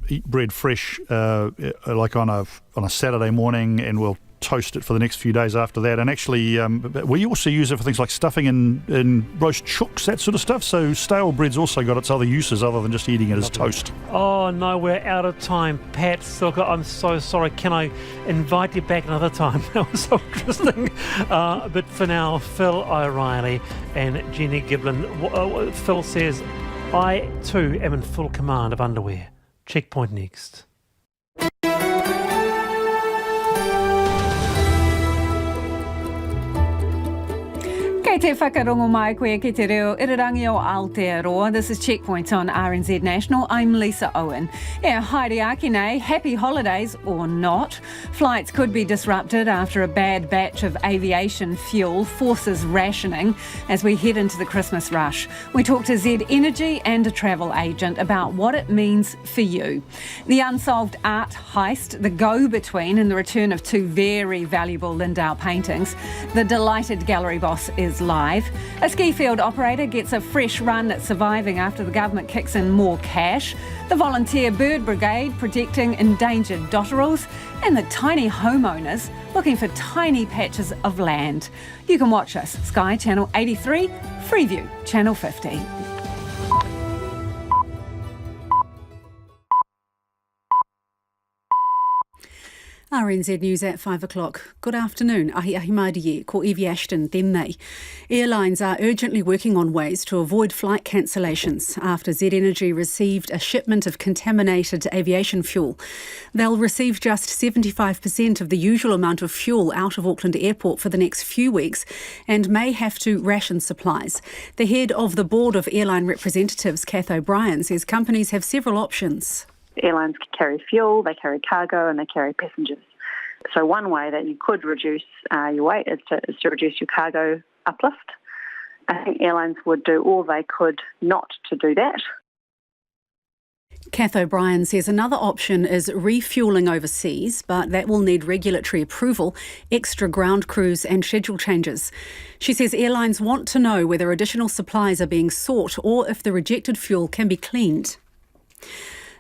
eat bread fresh, like on a Saturday morning, and we'll toast it for the next few days after that. And actually, we also use it for things like stuffing in roast chooks, that sort of stuff. So stale bread's also got its other uses other than just eating it as toast. Oh no, we're out of time. Pat Silker, I'm so sorry. Can I invite you back another time? That was so interesting. But for now, Phil O'Reilly and Jenny Giblin. Phil says, I too am in full command of underwear. Checkpoint next. Kei te whakarongo mai koe ki te reo irirangi o Aotearoa. This is Checkpoint on RNZ National. I'm Lisa Owen. Yeah, haere ake nei, happy holidays or not. Flights could be disrupted after a bad batch of aviation fuel forces rationing as we head into the Christmas rush. We talk to Z Energy and a travel agent about what it means for you. The unsolved art heist, the go-between, and the return of two very valuable Lindauer paintings. The delighted gallery boss is live. A skifield operator gets a fresh run at surviving after the government kicks in more cash. The volunteer bird brigade protecting endangered dotterels. And the tiny homeowners looking for tiny patches of land. You can watch us, Sky Channel 83, Freeview Channel 50. RNZ News at 5 o'clock. Good afternoon. Ahi Marie ko aviation tēnei. Airlines are urgently working on ways to avoid flight cancellations after Z Energy received a shipment of contaminated aviation fuel. They'll receive just 75% of the usual amount of fuel out of Auckland Airport for the next few weeks and may have to ration supplies. The head of the Board of Airline Representatives, Kath O'Brien, says companies have several options. Airlines carry fuel, they carry cargo, and they carry passengers. So one way that you could reduce your weight is to reduce your cargo uplift. I think airlines would do all they could not to do that. Kath O'Brien says another option is refuelling overseas, but that will need regulatory approval, extra ground crews and schedule changes. She says airlines want to know whether additional supplies are being sought or if the rejected fuel can be cleaned.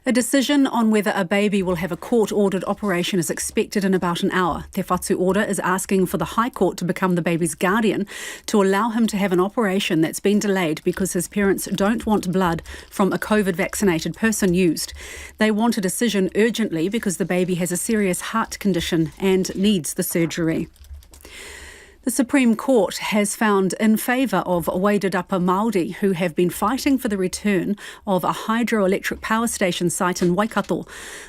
A decision on whether a baby will have a court-ordered operation is expected in about an hour. Te Whatu Order is asking for the High Court to become the baby's guardian to allow him to have an operation that's been delayed because his parents don't want blood from a COVID-vaccinated person used. They want a decision urgently because the baby has a serious heart condition and needs the surgery. The Supreme Court has found in favour of Wairarapa Māori who have been fighting for the return of a hydroelectric power station site in Waikato.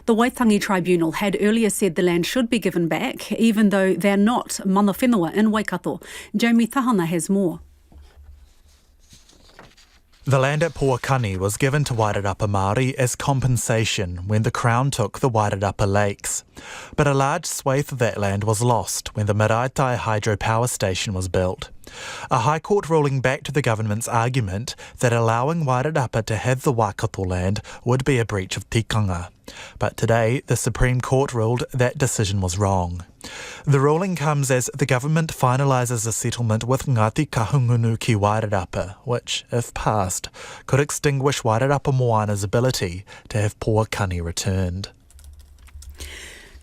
The Waitangi Tribunal had earlier said the land should be given back, even though they're not mana whenua in Waikato. Jamie Tahana has more. The land at Puakani was given to Wairarapa Māori as compensation when the Crown took the Wairarapa Lakes. But a large swathe of that land was lost when the Maraetai hydropower station was built. A High Court ruling backed the government's argument that allowing Wairarapa to have the Waikato land would be a breach of tikanga. But today, the Supreme Court ruled that decision was wrong. The ruling comes as the government finalises a settlement with Ngāti Kahungunu ki Wairarapa, which, if passed, could extinguish Wairarapa Moana's ability to have Puakani returned.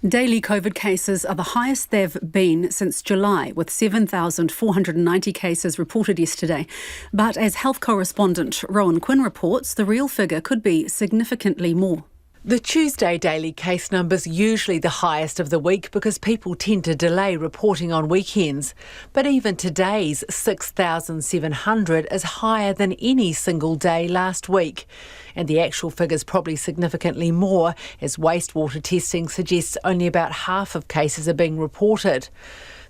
Daily COVID cases are the highest they've been since July, with 7,490 cases reported yesterday. But as health correspondent Rowan Quinn reports, the real figure could be significantly more. The Tuesday daily case number's usually the highest of the week because people tend to delay reporting on weekends. But even today's 6,700 is higher than any single day last week. And the actual figure's probably significantly more, as wastewater testing suggests only about half of cases are being reported.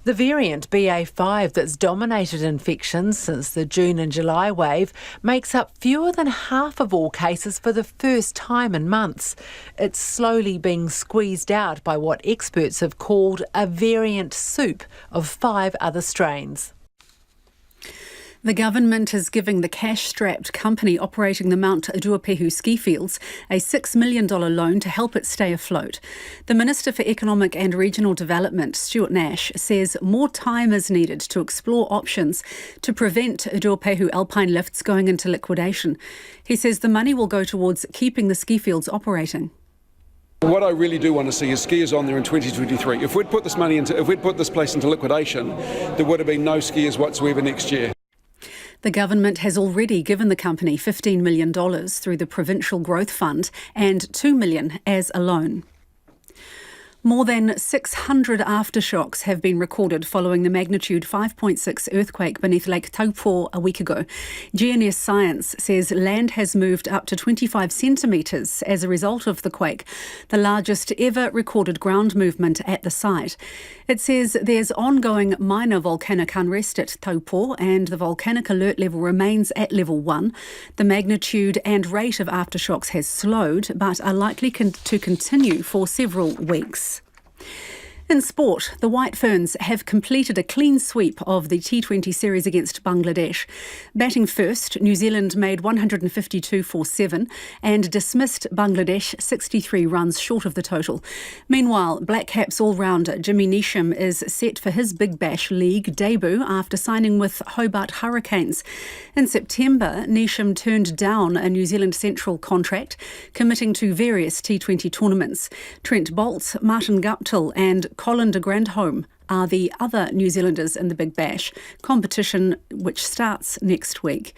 The variant BA5 that's dominated infections since the June and July wave makes up fewer than half of all cases for the first time in months. It's slowly being squeezed out by what experts have called a variant soup of 5 other strains. The government is giving the cash-strapped company operating the Mount Ruapehu ski fields a $6 million loan to help it stay afloat. The Minister for Economic and Regional Development, Stuart Nash, says more time is needed to explore options to prevent Ruapehu alpine lifts going into liquidation. He says the money will go towards keeping the ski fields operating. What I really do want to see is skiers on there in 2023. If we'd put this place into liquidation, there would have been no skiers whatsoever next year. The government has already given the company $15 million through the Provincial Growth Fund and $2 million as a loan. More than 600 aftershocks have been recorded following the magnitude 5.6 earthquake beneath Lake Taupo a week ago. GNS Science says land has moved up to 25 centimetres as a result of the quake, the largest ever recorded ground movement at the site. It says there's ongoing minor volcanic unrest at Taupo and the volcanic alert level remains at level 1. The magnitude and rate of aftershocks has slowed but are likely to continue for several weeks. In sport, the White Ferns have completed a clean sweep of the T20 series against Bangladesh. Batting first, New Zealand made 152 for 7 and dismissed Bangladesh 63 runs short of the total. Meanwhile, Black Caps all-rounder Jimmy Neesham is set for his Big Bash League debut after signing with Hobart Hurricanes. In September, Neesham turned down a New Zealand Central contract, committing to various T20 tournaments. Trent Boult, Martin Guptill and Colin de Grandhomme are the other New Zealanders in the Big Bash, competition which starts next week.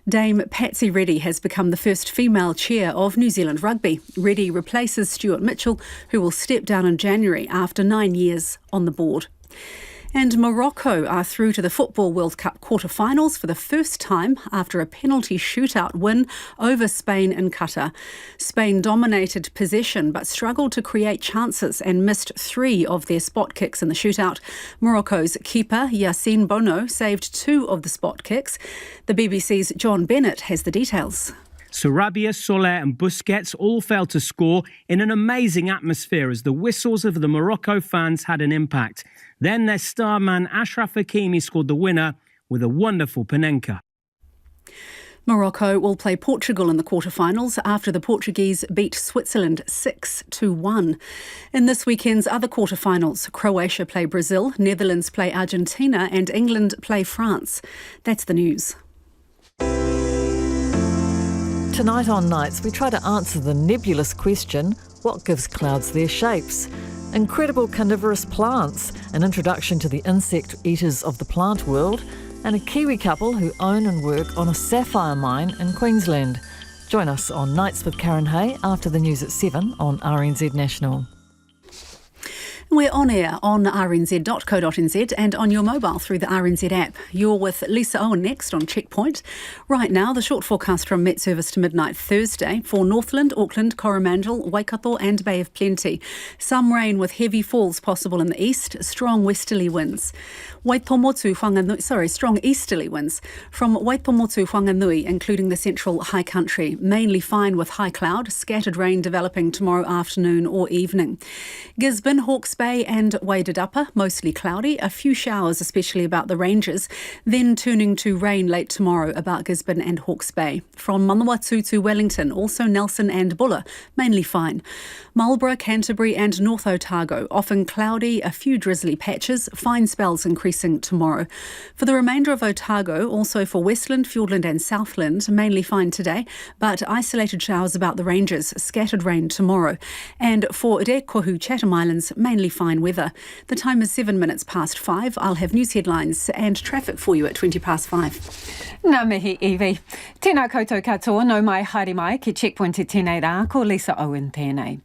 Dame Patsy Reddy has become the first female chair of New Zealand Rugby. Reddy replaces Stuart Mitchell, who will step down in January after 9 years on the board. And Morocco are through to the Football World Cup quarter-finals for the first time after a penalty shootout win over Spain in Qatar. Spain dominated possession but struggled to create chances and missed 3 of their spot kicks in the shootout. Morocco's keeper Yassine Bono saved 2 of the spot kicks. The BBC's John Bennett has the details. Sarabia, Soler and Busquets all failed to score in an amazing atmosphere as the whistles of the Morocco fans had an impact. Then their star man Ashraf Hakimi scored the winner with a wonderful Panenka. Morocco will play Portugal in the quarter-finals after the Portuguese beat Switzerland 6-1. In this weekend's other quarter-finals, Croatia play Brazil, Netherlands play Argentina and England play France. That's the news. Tonight on Nights, we try to answer the nebulous question, what gives clouds their shapes? Incredible carnivorous plants, an introduction to the insect eaters of the plant world, and a Kiwi couple who own and work on a sapphire mine in Queensland. Join us on Nights with Karen Hay after the news at 7 on RNZ National. We're on air on rnz.co.nz and on your mobile through the RNZ app. You're with Lisa Owen next on Checkpoint. Right now, the short forecast from Met Service to midnight Thursday for Northland, Auckland, Coromandel, Waikato and Bay of Plenty. Some rain with heavy falls possible in the east, strong westerly winds. Strong easterly winds from Waitomo to Whanganui, including the central high country. Mainly fine with high cloud, scattered rain developing tomorrow afternoon or evening. Gisborne, Hawke's Bay and Wairarapa, mostly cloudy. A few showers, especially about the ranges, then turning to rain late tomorrow about Gisborne and Hawke's Bay. From Manawatu to Wellington, also Nelson and Buller, mainly fine. Marlborough, Canterbury and North Otago, often cloudy, a few drizzly patches, fine spells increasing tomorrow. For the remainder of Otago, also for Westland, Fiordland and Southland, mainly fine today, but isolated showers about the ranges, scattered rain tomorrow. And for Rekohu, Chatham Islands, mainly fine weather. The time is 7 minutes past 5. I'll have news headlines and traffic for you at 20 past 5. Ngā mihi, Evie. Tēnā koutou katoa, no mai haere mai ki Checkpoint e tēnei rā, ko Lisa Owen tēnei.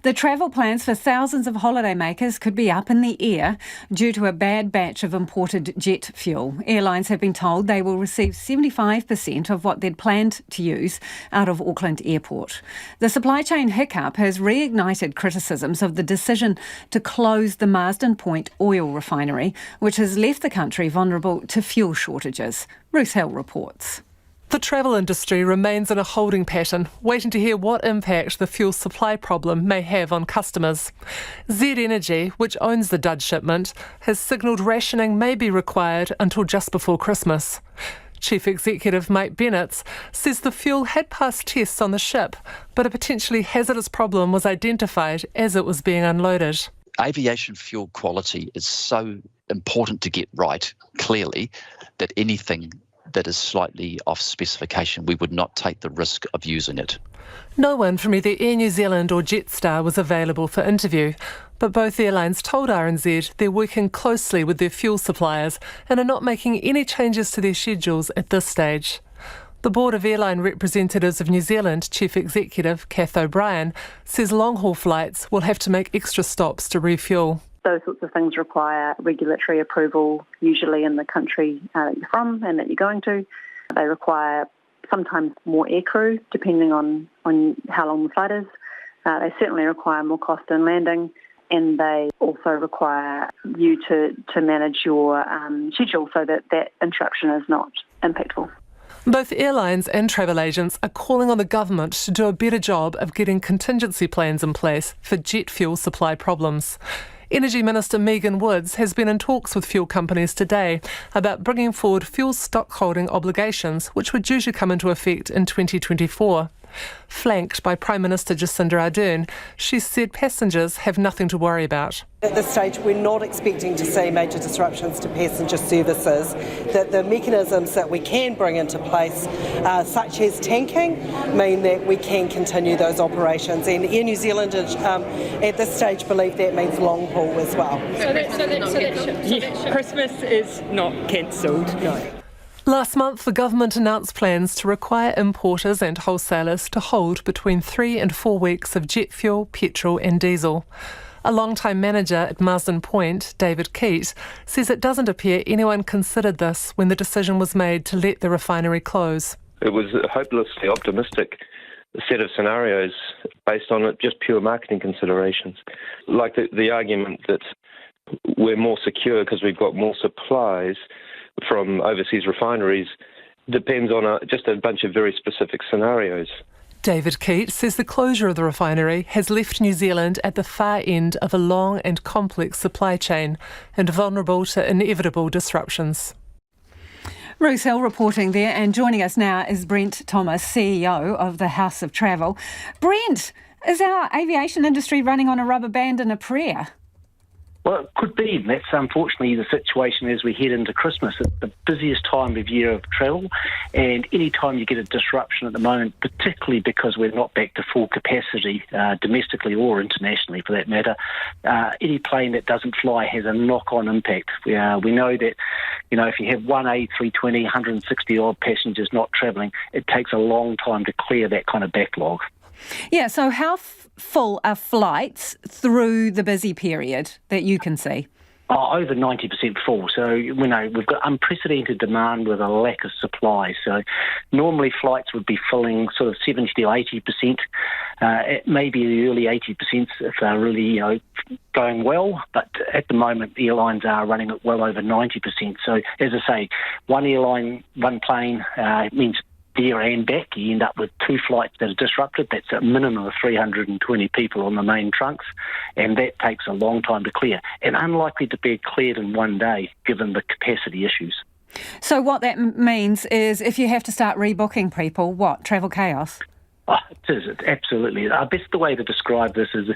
The travel plans for thousands of holidaymakers could be up in the air due to a bad batch of imported jet fuel. Airlines have been told they will receive 75% of what they'd planned to use out of Auckland Airport. The supply chain hiccup has reignited criticisms of the decision to close the Marsden Point oil refinery, which has left the country vulnerable to fuel shortages. Ruth Hill reports. The travel industry remains in a holding pattern, waiting to hear what impact the fuel supply problem may have on customers. Z Energy, which owns the dud shipment, has signalled rationing may be required until just before Christmas. Chief Executive Mike Bennett says the fuel had passed tests on the ship, but a potentially hazardous problem was identified as it was being unloaded. Aviation fuel quality is so important to get right, clearly, that anything that is slightly off specification, we would not take the risk of using it. No one from either Air New Zealand or Jetstar was available for interview, but both airlines told RNZ they're working closely with their fuel suppliers and are not making any changes to their schedules at this stage. The Board of Airline Representatives of New Zealand Chief Executive Kath O'Brien says long-haul flights will have to make extra stops to refuel. Those sorts of things require regulatory approval, usually in the country that you're from and that you're going to. They require sometimes more aircrew, depending on how long the flight is. They certainly require more cost in landing, and they also require you to manage your schedule so that interruption is not impactful. Both airlines and travel agents are calling on the government to do a better job of getting contingency plans in place for jet fuel supply problems. Energy Minister Megan Woods has been in talks with fuel companies today about bringing forward fuel stockholding obligations, which were due to come into effect in 2024. Flanked by Prime Minister Jacinda Ardern, she said passengers have nothing to worry about. At this stage, we're not expecting to see major disruptions to passenger services. That the mechanisms that we can bring into place, such as tanking, mean that we can continue those operations. And Air New Zealand at this stage believe that means long haul as well. Christmas is not cancelled. No. Last month, the government announced plans to require importers and wholesalers to hold between 3 and 4 weeks of jet fuel, petrol and diesel. A long-time manager at Marsden Point, David Keat, says it doesn't appear anyone considered this when the decision was made to let the refinery close. It was a hopelessly optimistic set of scenarios based on just pure marketing considerations. Like the argument that we're more secure because we've got more supplies from overseas refineries depends on just a bunch of very specific scenarios. David Keat says the closure of the refinery has left New Zealand at the far end of a long and complex supply chain and vulnerable to inevitable disruptions. Ruth Hill reporting there, and joining us now is Brent Thomas, CEO of the House of Travel. Brent, is our aviation industry running on a rubber band and a prayer? Well, it could be. That's unfortunately the situation as we head into Christmas. It's the busiest time of year of travel, and any time you get a disruption at the moment, particularly because we're not back to full capacity domestically or internationally for that matter, any plane that doesn't fly has a knock-on impact. We know that, if you have one A320, 160 odd passengers not travelling, it takes a long time to clear that kind of backlog. Yeah, so how full are flights through the busy period that you can see? Over 90% full. So, we've got unprecedented demand with a lack of supply. So normally flights would be filling sort of 70 to 80%, maybe the early 80% if they're really, going well. But at the moment, the airlines are running at well over 90%. So, as I say, one airline, one plane means there and back, you end up with 2 flights that are disrupted. That's a minimum of 320 people on the main trunks, and that takes a long time to clear, and unlikely to be cleared in one day, given the capacity issues. So what that means is if you have to start rebooking people, what, travel chaos? Oh, it is, absolutely. I guess the way to describe this is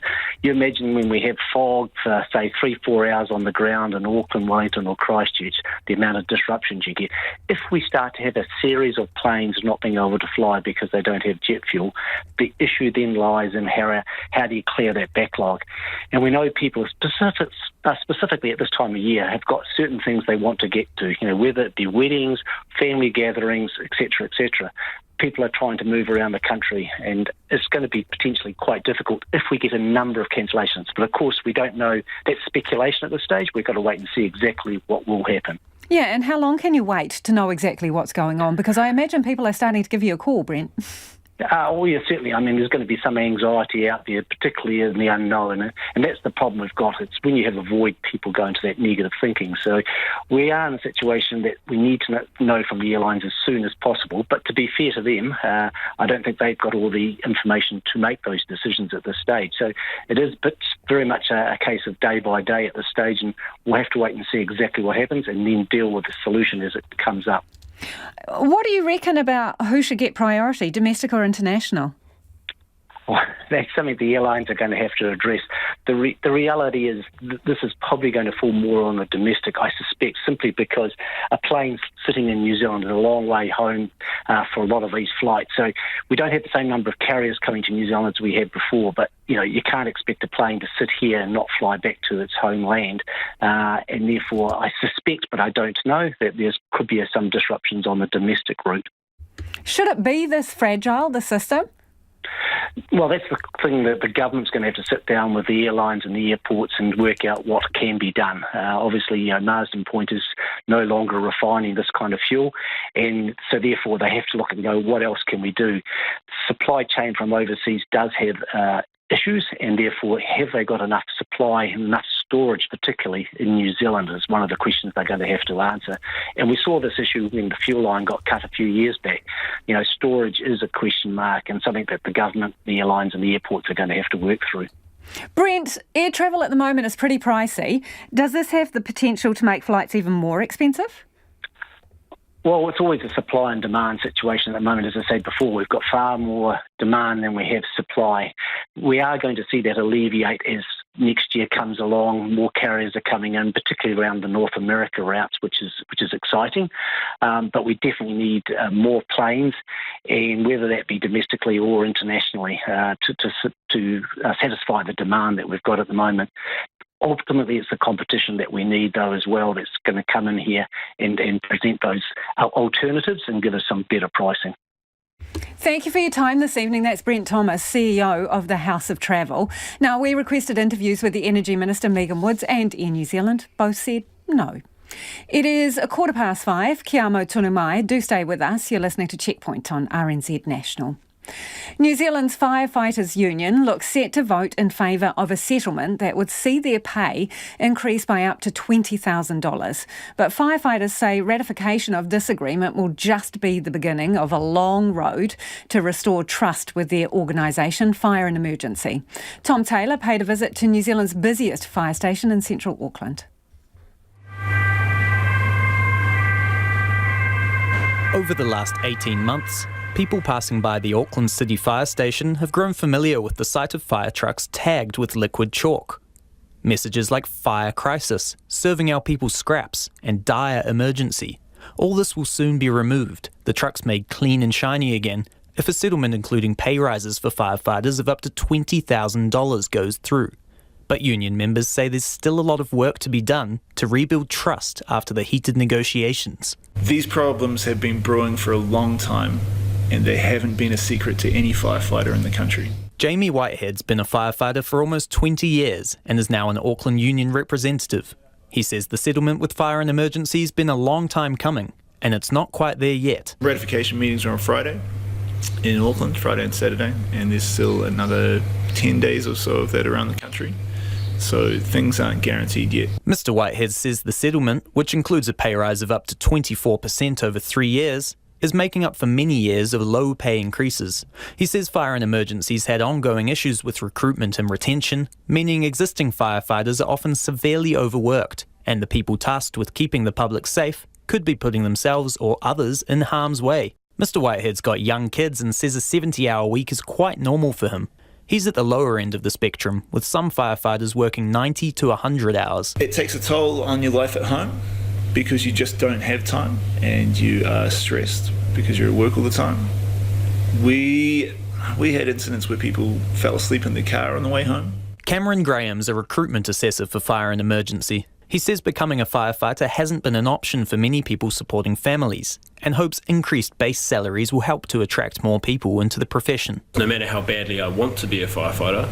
you imagine when we have fog for, say, 3-4 hours on the ground in Auckland, Wellington or Christchurch, the amount of disruptions you get. If we start to have a series of planes not being able to fly because they don't have jet fuel, the issue then lies in how do you clear that backlog? And we know people specifically at this time of year have got certain things they want to get to, whether it be weddings, family gatherings, etc., etc. People are trying to move around the country, and it's going to be potentially quite difficult if we get a number of cancellations. But of course, we don't know. That's speculation at this stage. We've got to wait and see exactly what will happen. Yeah, and how long can you wait to know exactly what's going on? Because I imagine people are starting to give you a call, Brent. Yeah, certainly. I mean, there's going to be some anxiety out there, particularly in the unknown, and that's the problem we've got. It's when you have a void, people go into that negative thinking. So we are in a situation that we need to know from the airlines as soon as possible. But to be fair to them, I don't think they've got all the information to make those decisions at this stage. So it is very much a case of day by day at this stage, and we'll have to wait and see exactly what happens and then deal with the solution as it comes up. What do you reckon about who should get priority, domestic or international? Well, that's something the airlines are going to have to address. The reality is this is probably going to fall more on the domestic, I suspect, simply because a plane sitting in New Zealand is a long way home for a lot of these flights. So we don't have the same number of carriers coming to New Zealand as we had before, but you can't expect a plane to sit here and not fly back to its homeland. And therefore, I suspect, but I don't know, that there could be some disruptions on the domestic route. Should it be this fragile, the system? Well, that's the thing that the government's going to have to sit down with the airlines and the airports and work out what can be done. Obviously, Marsden Point is no longer refining this kind of fuel, and so therefore they have to look and go, what else can we do? Supply chain from overseas does have issues, and therefore have they got enough supply and enough storage, particularly in New Zealand, is one of the questions they're going to have to answer. And we saw this issue when the fuel line got cut a few years back. Storage is a question mark and something that the government, the airlines and the airports are going to have to work through. Brent, air travel at the moment is pretty pricey. Does this have the potential to make flights even more expensive? Well, it's always a supply and demand situation at the moment. As I said before, we've got far more demand than we have supply. We are going to see that alleviate as next year comes along. More carriers are coming in, particularly around the North America routes, which is exciting. But we definitely need more planes, and whether that be domestically or internationally, to satisfy the demand that we've got at the moment. Ultimately, it's the competition that we need, though, as well, that's going to come in here and present those alternatives and give us some better pricing. Thank you for your time this evening. That's Brent Thomas, CEO of the House of Travel. Now, we requested interviews with the Energy Minister, Megan Woods, and Air New Zealand. Both said no. It is 5:15. Kia amo tonu mai. Do stay with us. You're listening to Checkpoint on RNZ National. New Zealand's Firefighters Union looks set to vote in favour of a settlement that would see their pay increase by up to $20,000. But firefighters say ratification of this agreement will just be the beginning of a long road to restore trust with their organisation, Fire and Emergency. Tom Taylor paid a visit to New Zealand's busiest fire station in central Auckland. Over the last 18 months, people passing by the Auckland City Fire Station have grown familiar with the sight of fire trucks tagged with liquid chalk. Messages like fire crisis, serving our people scraps, and dire emergency. All this will soon be removed, the trucks made clean and shiny again, if a settlement including pay rises for firefighters of up to $20,000 goes through. But union members say there's still a lot of work to be done to rebuild trust after the heated negotiations. These problems have been brewing for a long time, and they haven't been a secret to any firefighter in the country. Jamie Whitehead's been a firefighter for almost 20 years and is now an Auckland Union representative. He says the settlement with Fire and Emergency has been a long time coming, and it's not quite there yet. Ratification meetings are on Friday in Auckland, Friday and Saturday, and there's still another 10 days or so of that around the country. So things aren't guaranteed yet. Mr Whitehead says the settlement, which includes a pay rise of up to 24% over 3 years, is making up for many years of low pay increases. He says Fire and Emergency's had ongoing issues with recruitment and retention, meaning existing firefighters are often severely overworked, and the people tasked with keeping the public safe could be putting themselves or others in harm's way. Mr Whitehead's got young kids and says a 70-hour week is quite normal for him. He's at the lower end of the spectrum, with some firefighters working 90 to 100 hours. It takes a toll on your life at home because you just don't have time and you are stressed because you're at work all the time. We had incidents where people fell asleep in their car on the way home. Cameron Graham's a recruitment assessor for Fire and Emergency. He says becoming a firefighter hasn't been an option for many people supporting families, and hopes increased base salaries will help to attract more people into the profession. No matter how badly I want to be a firefighter,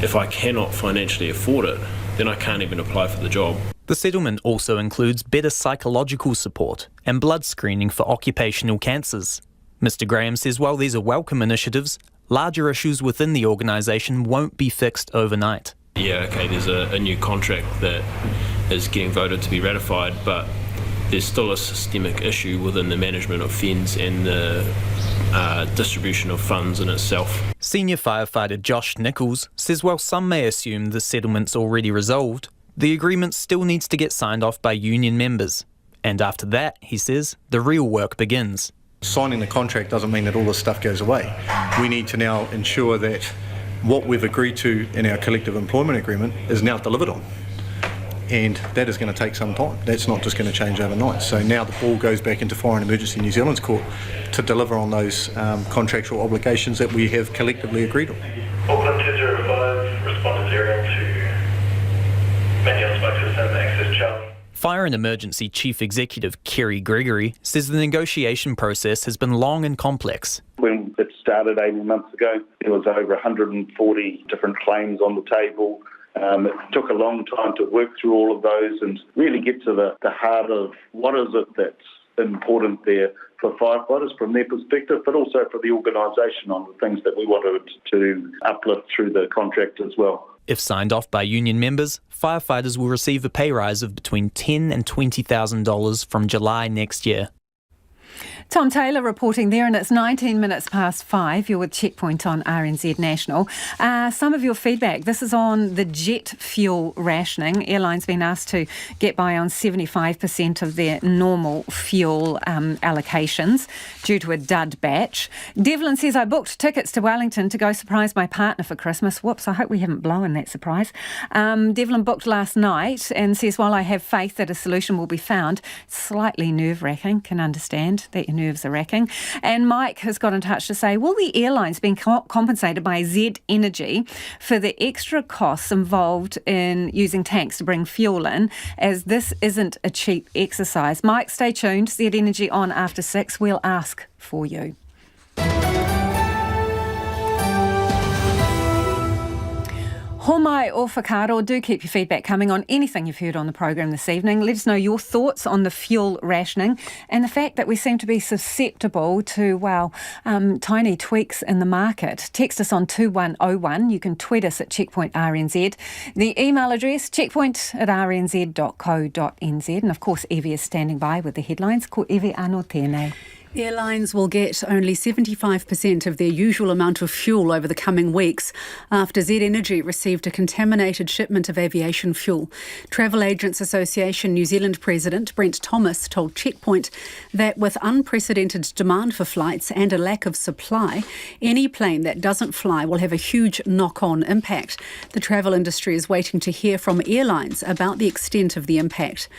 if I cannot financially afford it, then I can't even apply for the job. The settlement also includes better psychological support and blood screening for occupational cancers. Mr Graham says while these are welcome initiatives, larger issues within the organisation won't be fixed overnight. Yeah, okay, there's a new contract that is getting voted to be ratified, but there's still a systemic issue within the management of FENZ and the distribution of funds in itself. Senior firefighter Josh Nichols says while some may assume the settlement's already resolved, the agreement still needs to get signed off by union members. And after that, he says, the real work begins. Signing the contract doesn't mean that all this stuff goes away. We need to now ensure that what we've agreed to in our collective employment agreement is now delivered on. And that is going to take some time. That's not just going to change overnight. So now the ball goes back into Fire and Emergency New Zealand's court to deliver on those contractual obligations that we have collectively agreed on. Auckland 205, responded 0 to manual smoke system access Charlie. Fire and Emergency Chief Executive Kerry Gregory says the negotiation process has been long and complex. When it started 18 months ago, there was over 140 different claims on the table. It took a long time to work through all of those and really get to the heart of what is it that's important there for firefighters from their perspective, but also for the organisation on the things that we wanted to uplift through the contract as well. If signed off by union members, firefighters will receive a pay rise of between $10,000 and $20,000 from July next year. Tom Taylor reporting there, and it's 19 minutes past 5. You're with Checkpoint on RNZ National. Some of your feedback. This is on the jet fuel rationing. Airlines been asked to get by on 75% of their normal fuel allocations due to a dud batch. Devlin says, I booked tickets to Wellington to go surprise my partner for Christmas. Whoops, I hope we haven't blown that surprise. Devlin booked last night and says, while I have faith that a solution will be found, slightly nerve-wracking, can understand that your nerves are racking. And Mike has got in touch to say, will the airlines be compensated by Z Energy for the extra costs involved in using tanks to bring fuel in, as this isn't a cheap exercise? Mike, stay tuned. Z Energy on after 6. We'll ask for you. Homai o whakaaro, do keep your feedback coming on anything you've heard on the programme this evening. Let us know your thoughts on the fuel rationing and the fact that we seem to be susceptible to, tiny tweaks in the market. Text us on 2101. You can tweet us at Checkpoint RNZ. The email address, checkpoint@rnz.co.nz. And of course, Evie is standing by with the headlines. Ko Evie anō tēnei. Airlines will get only 75% of their usual amount of fuel over the coming weeks after Z Energy received a contaminated shipment of aviation fuel. Travel Agents Association New Zealand President Brent Thomas told Checkpoint that with unprecedented demand for flights and a lack of supply, any plane that doesn't fly will have a huge knock-on impact. The travel industry is waiting to hear from airlines about the extent of the impact.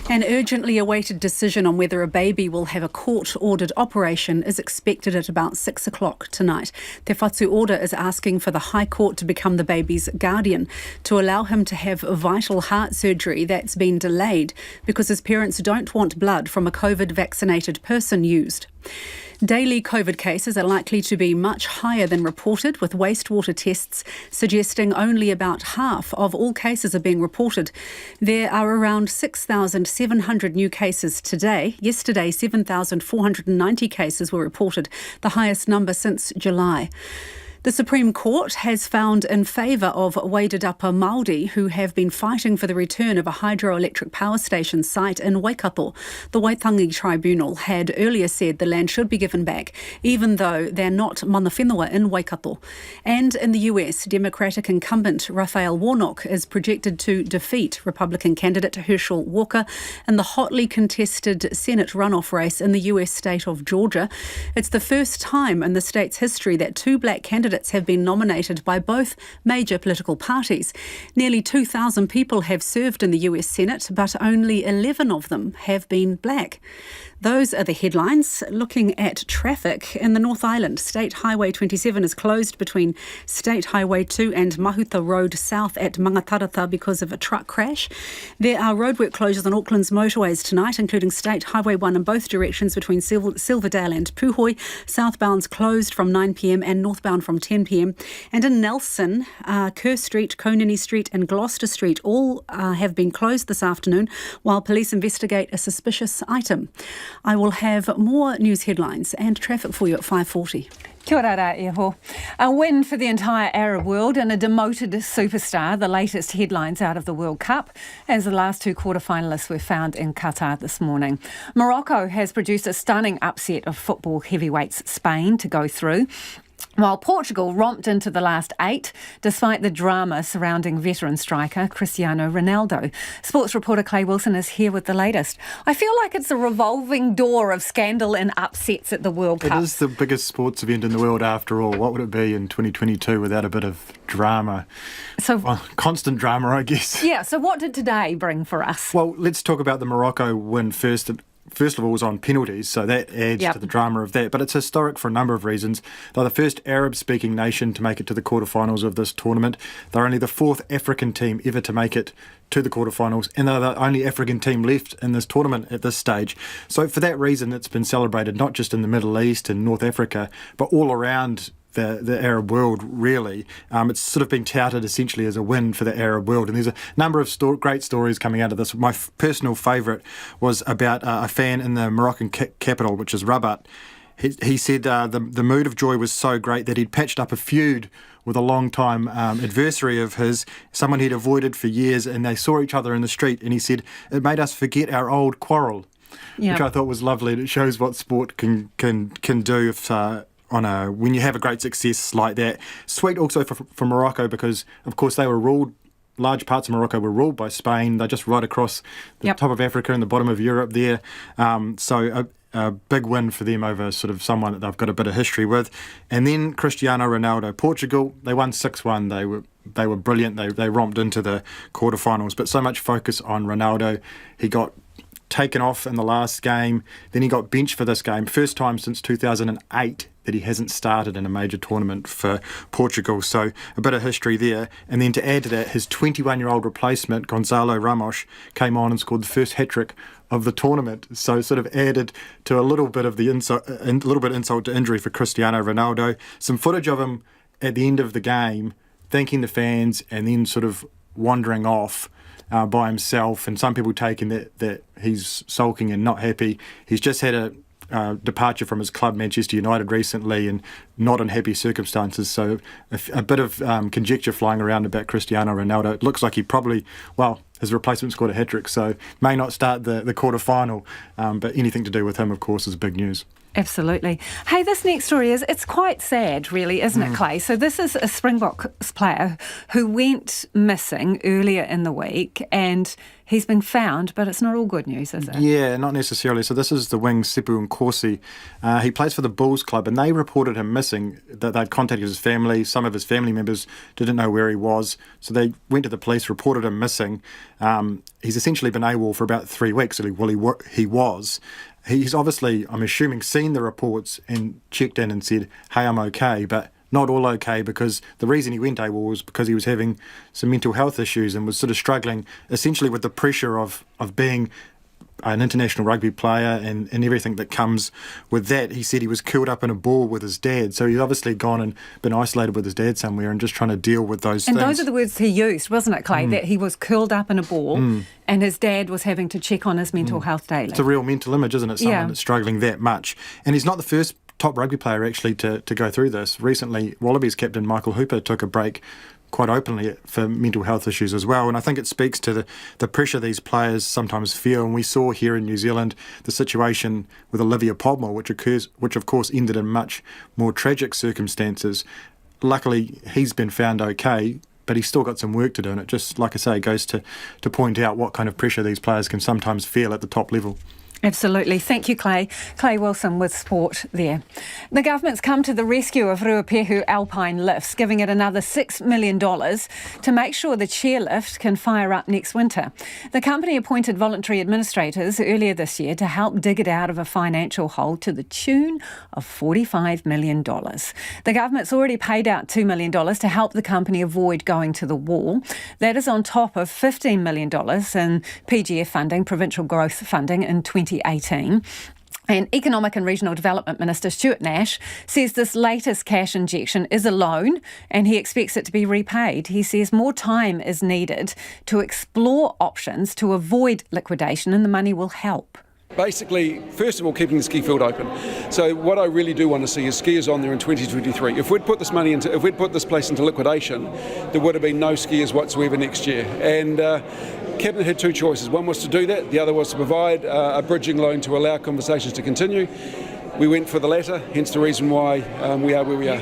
An urgently awaited decision on whether a baby will have a court-ordered operation is expected at about 6 o'clock tonight. Te Whatu Order is asking for the High Court to become the baby's guardian to allow him to have vital heart surgery that's been delayed because his parents don't want blood from a COVID-vaccinated person used. Daily COVID cases are likely to be much higher than reported, with wastewater tests suggesting only about half of all cases are being reported. There are around 6,700 new cases today. Yesterday, 7,490 cases were reported, the highest number since July. The Supreme Court has found in favour of Wairarapa Māori who have been fighting for the return of a hydroelectric power station site in Waikato. The Waitangi Tribunal had earlier said the land should be given back, even though they're not mana whenua in Waikato. And in the US, Democratic incumbent Raphael Warnock is projected to defeat Republican candidate Herschel Walker in the hotly contested Senate runoff race in the US state of Georgia. It's the first time in the state's history that two black candidates have been nominated by both major political parties. Nearly 2,000 people have served in the US Senate, but only 11 of them have been black. Those are the headlines. Looking at traffic in the North Island, State Highway 27 is closed between State Highway 2 and Mahuta Road South at Mangatarata because of a truck crash. There are roadwork closures on Auckland's motorways tonight, including State Highway 1 in both directions between Silverdale and Puhoi. Southbound's closed from 9 p.m. and northbound from 10 p.m. And in Nelson, Kerr Street, Coney Street and Gloucester Street all have been closed this afternoon while police investigate a suspicious item. I will have more news headlines and traffic for you at 5:40. Kia ora, Eho. A win for the entire Arab world and a demoted superstar, the latest headlines out of the World Cup, as the last two quarter-finalists were found in Qatar this morning. Morocco has produced a stunning upset of football heavyweights Spain to go through. While Portugal romped into the last 8, despite the drama surrounding veteran striker Cristiano Ronaldo. Sports reporter Clay Wilson is here with the latest. I feel like it's a revolving door of scandal and upsets at the World Cup. It is the biggest sports event in the world after all. What would it be in 2022 without a bit of drama? Constant drama, I guess. Yeah, so what did today bring for us? Well, let's talk about the Morocco win first. First of all, it was on penalties, so that adds to the drama of that. But it's historic for a number of reasons. They're the first Arab-speaking nation to make it to the quarterfinals of this tournament. They're only the 4th African team ever to make it to the quarterfinals, and they're the only African team left in this tournament at this stage. So for that reason, it's been celebrated not just in the Middle East and North Africa, but all around the Arab world, really. It's sort of been touted essentially as a win for the Arab world, and there's a number of great stories coming out of this. My personal favourite was about a fan in the Moroccan capital, which is Rabat. He said the mood of joy was so great that he'd patched up a feud with a long-time adversary of his, someone he'd avoided for years, and they saw each other in the street, and he said, it made us forget our old quarrel, which I thought was lovely, and it shows what sport can do if... when you have a great success like that. Sweet also for Morocco because, of course, they were ruled, large parts of Morocco were ruled by Spain. They're just right across the top of Africa and the bottom of Europe there. So a big win for them over sort of someone that they've got a bit of history with. And then Cristiano Ronaldo, Portugal, they won 6-1. They were brilliant. They romped into the quarterfinals, but so much focus on Ronaldo. He got taken off in the last game, then he got benched for this game. First time since 2008 that he hasn't started in a major tournament for Portugal, so a bit of history there. And then to add to that, his 21-year-old replacement, Gonzalo Ramos, came on and scored the first hat-trick of the tournament, so sort of added to a little bit of the insult to injury for Cristiano Ronaldo. Some footage of him at the end of the game thanking the fans and then sort of wandering off by himself, and some people taking that he's sulking and not happy. He's just had a departure from his club, Manchester United, recently, and not in happy circumstances. So a bit of conjecture flying around about Cristiano Ronaldo. It looks like he probably, his replacement scored a hat-trick, so may not start the quarter-final, but anything to do with him, of course, is big news. Absolutely. Hey, this next story it's quite sad, really, isn't it, Clay? So this is a Springboks player who went missing earlier in the week, and he's been found, but it's not all good news, is it? Yeah, not necessarily. So this is the wing Sepu Nkosi. He plays for the Bulls club, and they reported him missing, that they'd contacted his family. Some of his family members didn't know where he was, so they went to the police, reported him missing. He's essentially been AWOL for about 3 weeks, he was. He's obviously, I'm assuming, seen the reports and checked in and said, hey, I'm okay, but not all okay, because the reason he went AWOL was because he was having some mental health issues and was sort of struggling essentially with the pressure of being an international rugby player and everything that comes with that. He said he was curled up in a ball with his dad, so he's obviously gone and been isolated with his dad somewhere and just trying to deal with those things. And those are the words he used, wasn't it, Clay? That he was curled up in a ball and his dad was having to check on his mental health daily. It's a real mental image, isn't it? Someone that's struggling that much. And he's not the first top rugby player actually to go through this. Recently, Wallabies captain Michael Hooper took a break quite openly for mental health issues as well, and I think it speaks to the pressure these players sometimes feel. And we saw here in New Zealand the situation with Olivia Podmore, which of course ended in much more tragic circumstances. Luckily, he's been found okay, but he's still got some work to do, and it just, like I say, goes to point out what kind of pressure these players can sometimes feel at the top level. Absolutely. Thank you, Clay. Clay Wilson with sport there. The government's come to the rescue of Ruapehu Alpine Lifts, giving it another $6 million to make sure the chairlift can fire up next winter. The company appointed voluntary administrators earlier this year to help dig it out of a financial hole to the tune of $45 million. The government's already paid out $2 million to help the company avoid going to the wall. That is on top of $15 million in PGF funding, provincial growth funding, in 2018. And Economic and Regional Development Minister Stuart Nash says this latest cash injection is a loan and he expects it to be repaid. He says more time is needed to explore options to avoid liquidation, and the money will help. Basically, first of all, keeping the skifield open. So what I really do want to see is skiers on there in 2023. If we'd put this place into liquidation, there would have been no skiers whatsoever next year. And Cabinet had two choices. One was to do that. The other was to provide a bridging loan to allow conversations to continue. We went for the latter, hence the reason why we are where we are.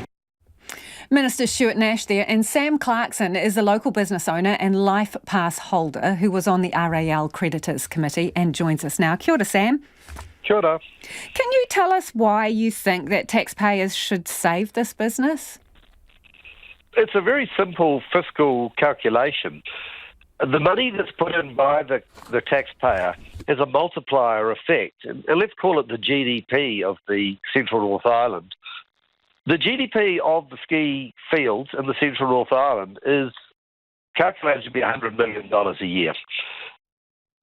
Minister Stuart Nash there, and Sam Clarkson is a local business owner and Life Pass holder who was on the RAL Creditors Committee and joins us now. Kia ora, Sam. Kia ora. Can you tell us why you think that taxpayers should save this business? It's a very simple fiscal calculation. The money that's put in by the taxpayer has a multiplier effect, and let's call it the GDP of the Central North Island. The GDP of the ski fields in the Central North Island is calculated to be $100 million a year.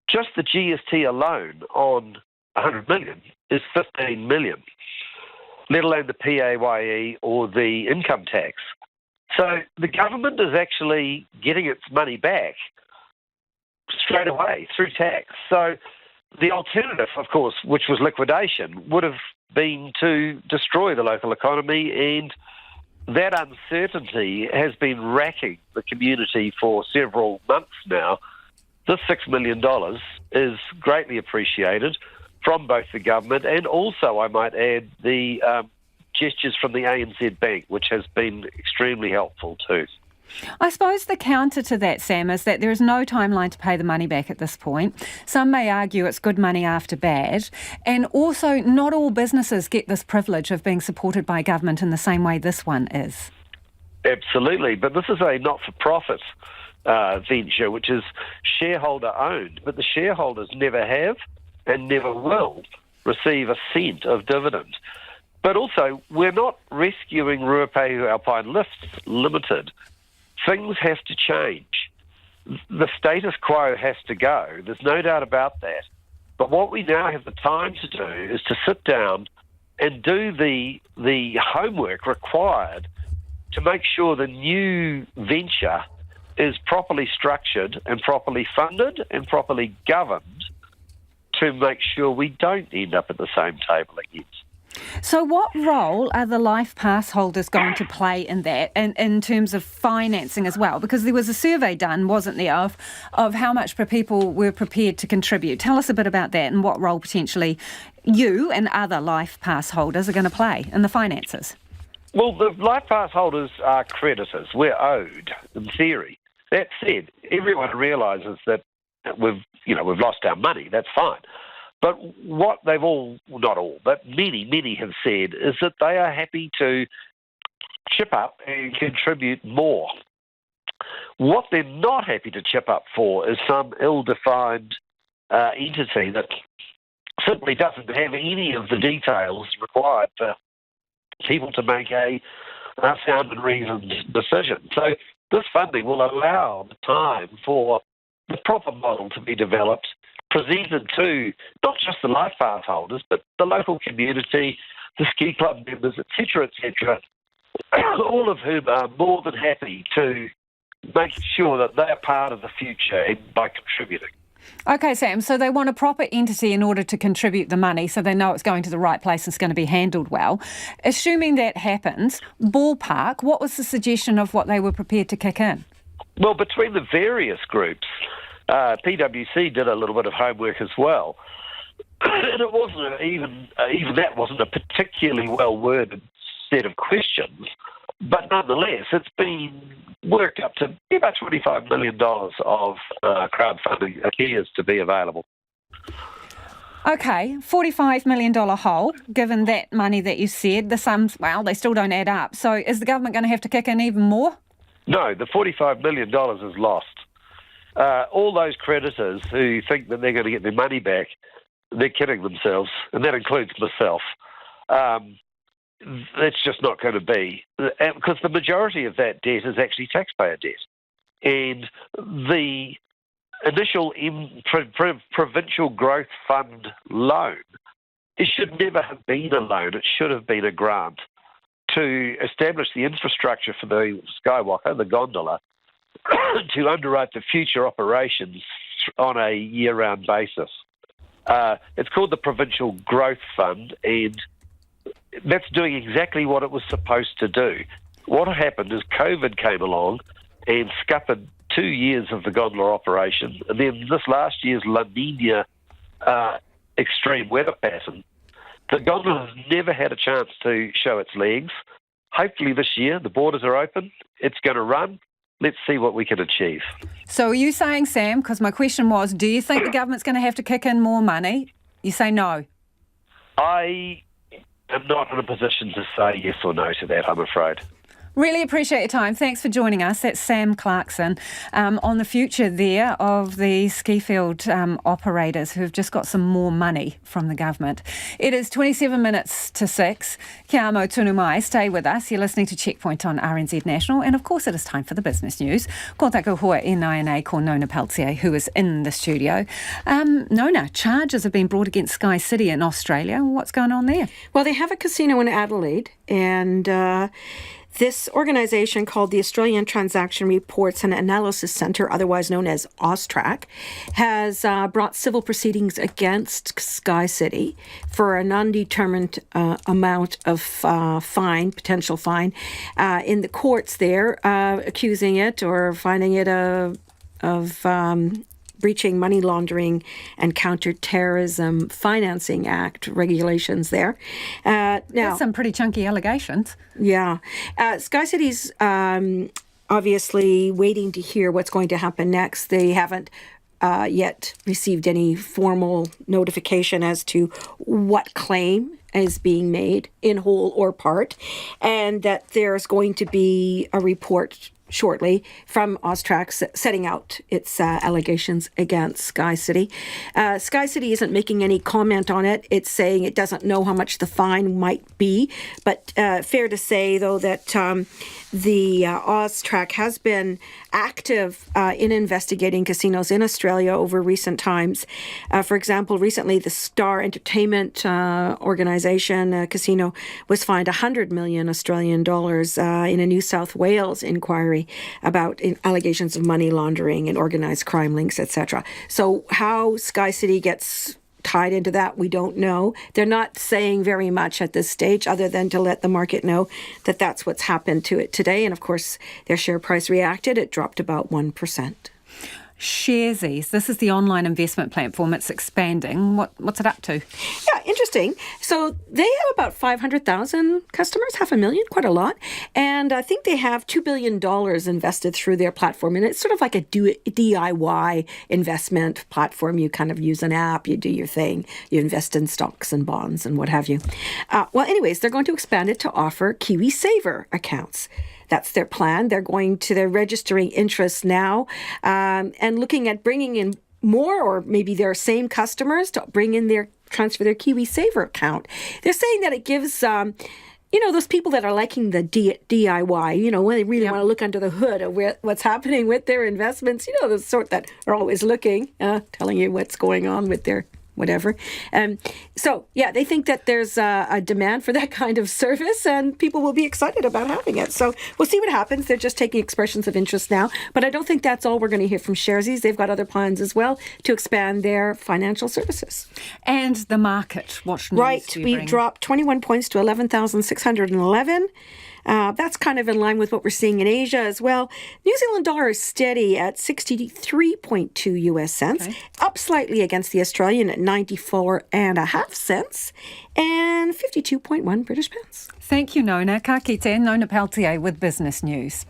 Just the GST alone on $100 million is $15 million, let alone the PAYE or the income tax. So the government is actually getting its money back straight away through tax. So the alternative, of course, which was liquidation, would have been to destroy the local economy, and that uncertainty has been racking the community for several months now. This $6 million is greatly appreciated from both the government and also, I might add, the gestures from the ANZ Bank, which has been extremely helpful too. I suppose the counter to that, Sam, is that there is no timeline to pay the money back at this point. Some may argue it's good money after bad. And also, not all businesses get this privilege of being supported by government in the same way this one is. Absolutely, but this is a not-for-profit venture, which is shareholder-owned. But the shareholders never have and never will receive a cent of dividend. But also, we're not rescuing Ruapehu Alpine Lifts Limited. Things have to change. The status quo has to go. There's no doubt about that. But what we now have the time to do is to sit down and do the homework required to make sure the new venture is properly structured and properly funded and properly governed to make sure we don't end up at the same table again. So what role are the Life Pass holders going to play in that, and in terms of financing as well? Because there was a survey done, wasn't there, of how much people were prepared to contribute. Tell us a bit about that and what role potentially you and other Life Pass holders are going to play in the finances. Well, the Life Pass holders are creditors. We're owed, in theory. That said, everyone realises that we've lost our money. That's fine. But what they've all, not all, but many have said is that they are happy to chip up and contribute more. What they're not happy to chip up for is some ill-defined entity that simply doesn't have any of the details required for people to make a sound and reasoned decision. So this funding will allow the time for the proper model to be developed, presented to not just the Life Pass holders, but the local community, the ski club members, etc., all of whom are more than happy to make sure that they are part of the future by contributing. OK, Sam, so they want a proper entity in order to contribute the money so they know it's going to the right place and it's going to be handled well. Assuming that happens, ballpark, what was the suggestion of what they were prepared to kick in? Well, between the various groups, PwC did a little bit of homework as well. And it wasn't even that wasn't a particularly well-worded set of questions. But nonetheless, it's been worked up to about $25 million of crowdfunding appears to be available. OK, $45 million hole, given that money that you said, the sums, well, they still don't add up. So is the government going to have to kick in even more? No, the $45 million is lost. All those creditors who think that they're going to get their money back, they're kidding themselves, and that includes myself. It's just not going to be, because the majority of that debt is actually taxpayer debt. And the initial Provincial Growth Fund loan, it should never have been a loan, it should have been a grant to establish the infrastructure for the skywalker, the gondola, to underwrite the future operations on a year-round basis. It's called the Provincial Growth Fund, and that's doing exactly what it was supposed to do. What happened is COVID came along and scuppered 2 years of the gondola operation, and then this last year's La Nina extreme weather pattern, the gondola has never had a chance to show its legs. hopefully this year. The borders are open. It's going to run. Let's see what we can achieve. So are you saying, Sam, because my question was, do you think the government's going to have to kick in more money? You say no. I am not in a position to say yes or no to that, I'm afraid. Really appreciate your time. Thanks for joining us. That's Sam Clarkson on the future there of the skifield operators who have just got some more money from the government. It is 27 minutes to 6. Kia amo tunu mai. Stay with us. You're listening to Checkpoint on RNZ National. And of course, it is time for the business news. Ko taku hoa e nai ko Nona Peltier, who is in the studio. Nona, charges have been brought against Sky City in Australia. What's going on there? Well, they have a casino in Adelaide, and this organisation called the Australian Transaction Reports and Analysis Centre, otherwise known as AUSTRAC, has brought civil proceedings against Sky City for an undetermined amount of potential fine, in the courts there, accusing it or finding it of breaching money laundering and counter-terrorism financing act regulations there. Now, that's some pretty chunky allegations. Yeah. Sky City's obviously waiting to hear what's going to happen next. They haven't yet received any formal notification as to what claim is being made in whole or part, and that there's going to be a report shortly from AUSTRAC setting out its allegations against Sky City. Sky City isn't making any comment on it. It's saying it doesn't know how much the fine might be, but fair to say, though, that the AUSTRAC has been active in investigating casinos in Australia over recent times. For example, recently the Star Entertainment organisation casino was fined 100 million Australian dollars in a New South Wales inquiry about allegations of money laundering and organised crime links, etc. So how Sky City gets tied into that, we don't know. They're not saying very much at this stage other than to let the market know that that's what's happened to it today. And of course, their share price reacted. It dropped about 1%. Sharesies, this is the online investment platform. It's expanding. What's it up to? Yeah, interesting. So they have about 500,000 customers, 500,000, quite a lot. And I think they have $2 billion invested through their platform. And it's sort of like a DIY investment platform. You kind of use an app, you do your thing, you invest in stocks and bonds and what have you. Well, anyways, they're going to expand it to offer KiwiSaver accounts. That's their plan. They're registering interest now and looking at bringing in more, or maybe their same customers to transfer their KiwiSaver account. They're saying that it gives those people that are liking the DIY, when they really want to look under the hood of what's happening with their investments, the sort that are always looking, telling you what's going on with their whatever. They think that there's a demand for that kind of service, and people will be excited about having it. So we'll see what happens. They're just taking expressions of interest now. But I don't think that's all we're going to hear from Sharesies. They've got other plans as well to expand their financial services. And the market, what news right, do you we bring? Dropped 21 points to 11,611. That's kind of in line with what we're seeing in Asia as well. New Zealand dollar is steady at 63.2 US cents, up slightly against the Australian at 94.5 cents, and 52.1 British pounds. Thank you, Nona. Ka kite, Nona Peltier with Business News.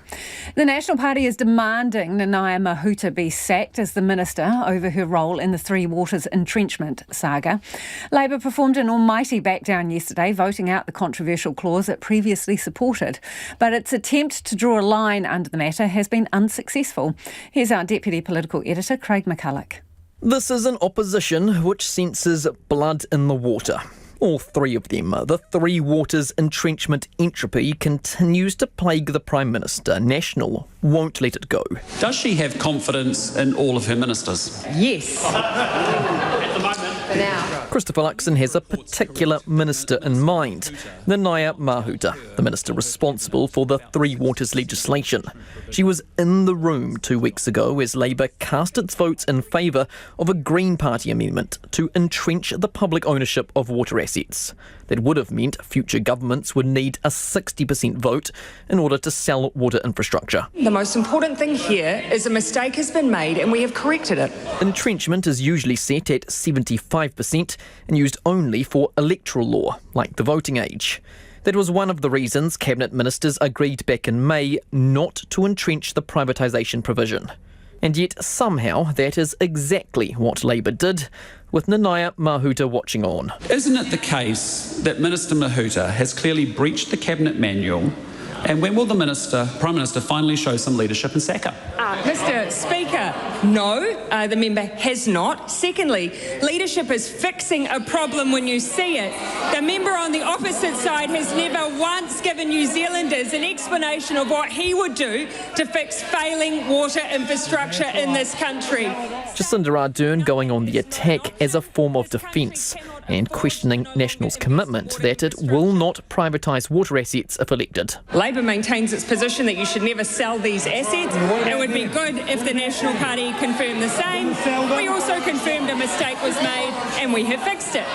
The National Party is demanding Nanaia Mahuta be sacked as the minister over her role in the Three Waters entrenchment saga. Labour performed an almighty backdown yesterday, voting out the controversial clause it previously supported. But its attempt to draw a line under the matter has been unsuccessful. Here's our Deputy Political Editor, Craig McCulloch. This is an opposition which senses blood in the water. All three of them. The Three Waters entrenchment entropy continues to plague the Prime Minister. National won't let it go. Does she have confidence in all of her ministers? Yes. At the moment. Christopher Luxon has a particular minister in mind, Nanaia Mahuta, the minister responsible for the Three Waters legislation. She was in the room 2 weeks ago as Labour cast its votes in favour of a Green Party amendment to entrench the public ownership of water assets. That would have meant future governments would need a 60% vote in order to sell water infrastructure. The most important thing here is a mistake has been made and we have corrected it. Entrenchment is usually set at 75% and used only for electoral law, like the voting age. That was one of the reasons Cabinet ministers agreed back in May not to entrench the privatisation provision. And yet somehow that is exactly what Labour did, with Nanaia Mahuta watching on. Isn't it the case that Minister Mahuta has clearly breached the Cabinet manual? And when will the Prime Minister finally show some leadership and sack her? Mr. Speaker, no, the member has not. Secondly, leadership is fixing a problem when you see it. The member on the opposite side has never once given New Zealanders an explanation of what he would do to fix failing water infrastructure in this country. Jacinda Ardern going on the attack as a form of defence and questioning National's commitment that it will not privatise water assets if elected. Labour maintains its position that you should never sell these assets. It would be good if the National Party confirmed the same. We also confirmed a mistake was made and we have fixed it.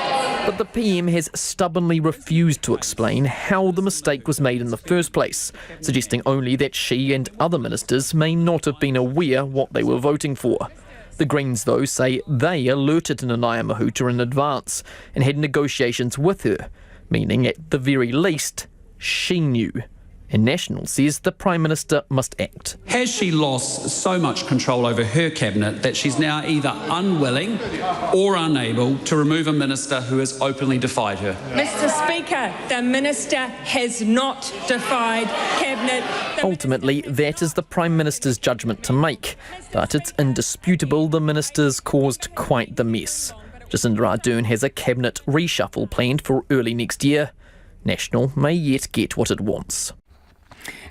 But the PM has stubbornly refused to explain how the mistake was made in the first place, suggesting only that she and other ministers may not have been aware what they were voting for. The Greens, though, say they alerted Nanaia Mahuta in advance and had negotiations with her, meaning at the very least, she knew. And National says the Prime Minister must act. Has she lost so much control over her Cabinet that she's now either unwilling or unable to remove a minister who has openly defied her? Mr. Speaker, the Minister has not defied Cabinet. Ultimately, that is the Prime Minister's judgment to make, but it's indisputable the Minister's caused quite the mess. Jacinda Ardern has a Cabinet reshuffle planned for early next year. National may yet get what it wants.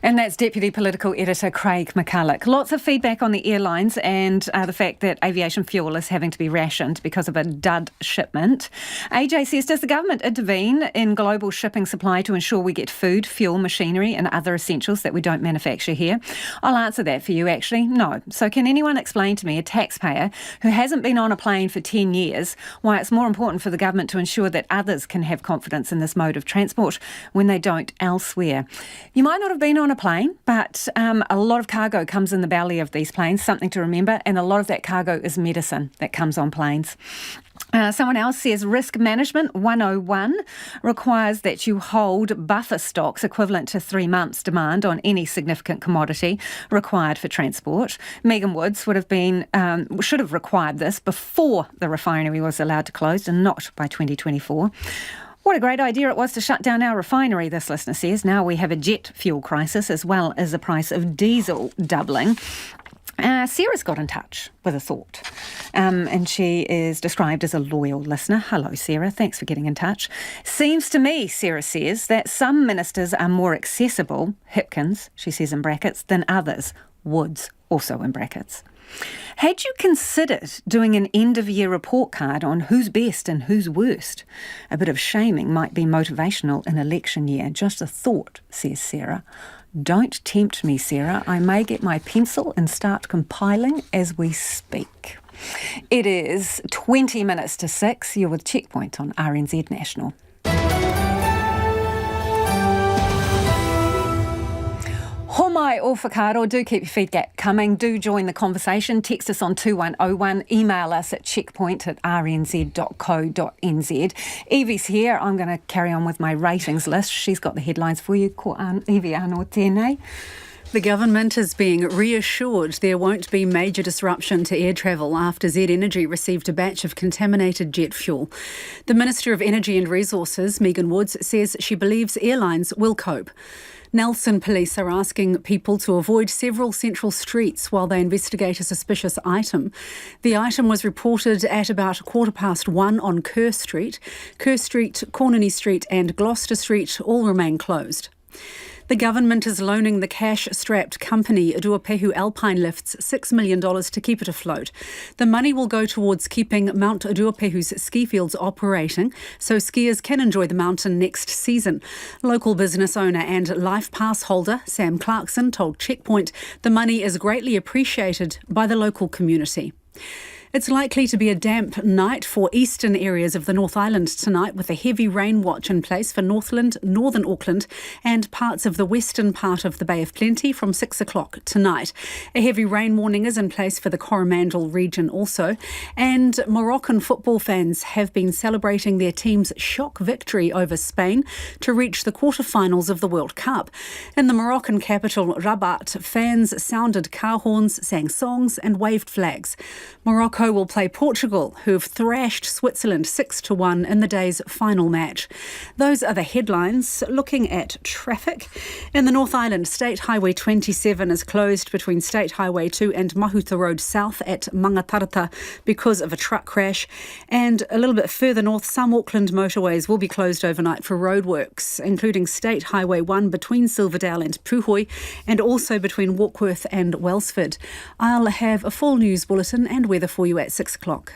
And that's Deputy Political Editor Craig McCulloch. Lots of feedback on the airlines and the fact that aviation fuel is having to be rationed because of a dud shipment. AJ says, does the government intervene in global shipping supply to ensure we get food, fuel, machinery and other essentials that we don't manufacture here? I'll answer that for you, actually. No. So can anyone explain to me, a taxpayer who hasn't been on a plane for 10 years, why it's more important for the government to ensure that others can have confidence in this mode of transport when they don't elsewhere? You might not have been on a plane, but a lot of cargo comes in the belly of these planes, something to remember, and a lot of that cargo is medicine that comes on planes. Someone else says Risk Management 101 requires that you hold buffer stocks equivalent to 3 months' demand on any significant commodity required for transport. Megan Woods should have required this before the refinery was allowed to close and not by 2024. What a great idea it was to shut down our refinery, this listener says. Now we have a jet fuel crisis as well as the price of diesel doubling. Sarah's got in touch with a thought, and she is described as a loyal listener. Hello, Sarah. Thanks for getting in touch. Seems to me, Sarah says, that some ministers are more accessible, Hipkins, she says in brackets, than others, Woods, also in brackets. Had you considered doing an end-of-year report card on who's best and who's worst? A bit of shaming might be motivational in election year. Just a thought, says Sarah. Don't tempt me, Sarah. I may get my pencil and start compiling as we speak. It is 20 minutes to 6. You're with Checkpoint on RNZ National. Homai o whakaaro, do keep your feedback coming. Do join the conversation. Text us on 2101. Email us at checkpoint@rnz.co.nz. Evie's here. I'm going to carry on with my ratings list. She's got the headlines for you. Ko Evie anō tēnei. The government is being reassured there won't be major disruption to air travel after Z Energy received a batch of contaminated jet fuel. The Minister of Energy and Resources, Megan Woods, says she believes airlines will cope. Nelson police are asking people to avoid several central streets while they investigate a suspicious item. The item was reported at about 1:15 on Kerr Street. Kerr Street, Cornany Street and Gloucester Street all remain closed. The government is loaning the cash-strapped company Uduapehu Alpine Lifts $6 million to keep it afloat. The money will go towards keeping Mount Uduapehu's ski fields operating so skiers can enjoy the mountain next season. Local business owner and Life Pass holder Sam Clarkson told Checkpoint the money is greatly appreciated by the local community. It's likely to be a damp night for eastern areas of the North Island tonight, with a heavy rain watch in place for Northland, Northern Auckland and parts of the western part of the Bay of Plenty from 6 o'clock tonight. A heavy rain warning is in place for the Coromandel region also. And Moroccan football fans have been celebrating their team's shock victory over Spain to reach the quarterfinals of the World Cup. In the Moroccan capital, Rabat, fans sounded car horns, sang songs and waved flags. Morocco will play Portugal, who've thrashed Switzerland 6-1 in the day's final match. Those are the headlines. Looking at traffic. In the North Island, State Highway 27 is closed between State Highway 2 and Mahuta Road South at Mangatarata because of a truck crash. And a little bit further north, some Auckland motorways will be closed overnight for roadworks, including State Highway 1 between Silverdale and Puhoi, and also between Warkworth and Wellsford. I'll have a full news bulletin and weather for you at 6 o'clock.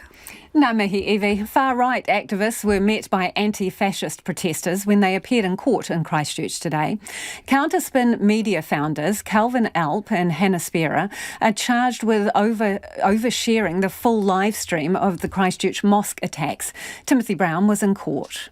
Ngā mihi, Evie. Far-right activists were met by anti-fascist protesters when they appeared in court in Christchurch today. Counterspin media founders Calvin Alp and Hannah Spera are charged with oversharing the full live stream of the Christchurch mosque attacks. Timothy Brown was in court.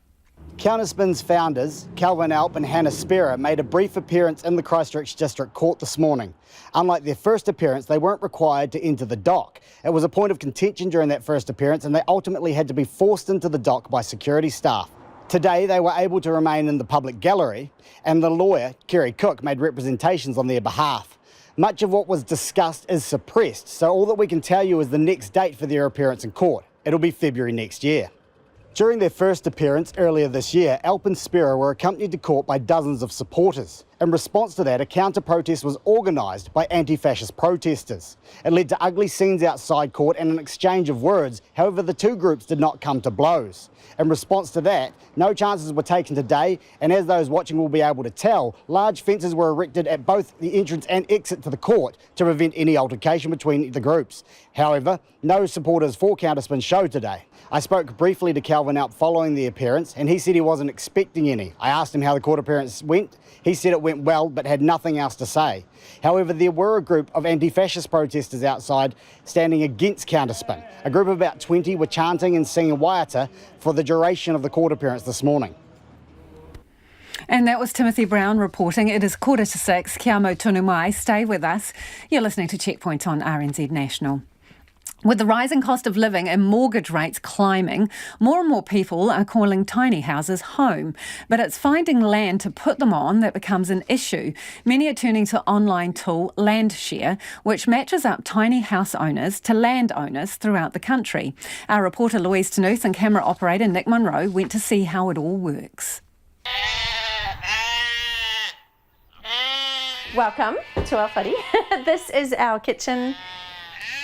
Counterspin's founders, Calvin Alp and Hannah Spera, made a brief appearance in the Christchurch District Court this morning. Unlike their first appearance, they weren't required to enter the dock. It was a point of contention during that first appearance, and they ultimately had to be forced into the dock by security staff. Today, they were able to remain in the public gallery, and the lawyer, Kerry Cook, made representations on their behalf. Much of what was discussed is suppressed, so all that we can tell you is the next date for their appearance in court. It'll be February next year. During their first appearance earlier this year, Alp and Spera were accompanied to court by dozens of supporters. In response to that, a counter-protest was organised by anti-fascist protesters. It led to ugly scenes outside court and an exchange of words. However, the two groups did not come to blows. In response to that, no chances were taken today, and as those watching will be able to tell, large fences were erected at both the entrance and exit to the court to prevent any altercation between the groups. However, no supporters for Counterspin showed today. I spoke briefly to Calvin Alp following the appearance, and he said he wasn't expecting any. I asked him how the court appearance went. He said it went well, but had nothing else to say. However, there were a group of anti-fascist protesters outside standing against Counterspin. A group of about 20 were chanting and singing waiata for the duration of the court appearance this morning. And that was Timothy Brown reporting. It is 5:45. Kia mau tonu mai. Stay with us. You're listening to Checkpoint on RNZ National. With the rising cost of living and mortgage rates climbing, more and more people are calling tiny houses home. But it's finding land to put them on that becomes an issue. Many are turning to online tool Landshare, which matches up tiny house owners to landowners throughout the country. Our reporter Louise Tanuth and camera operator Nick Munro went to see how it all works. Welcome to our whare. This is our kitchen,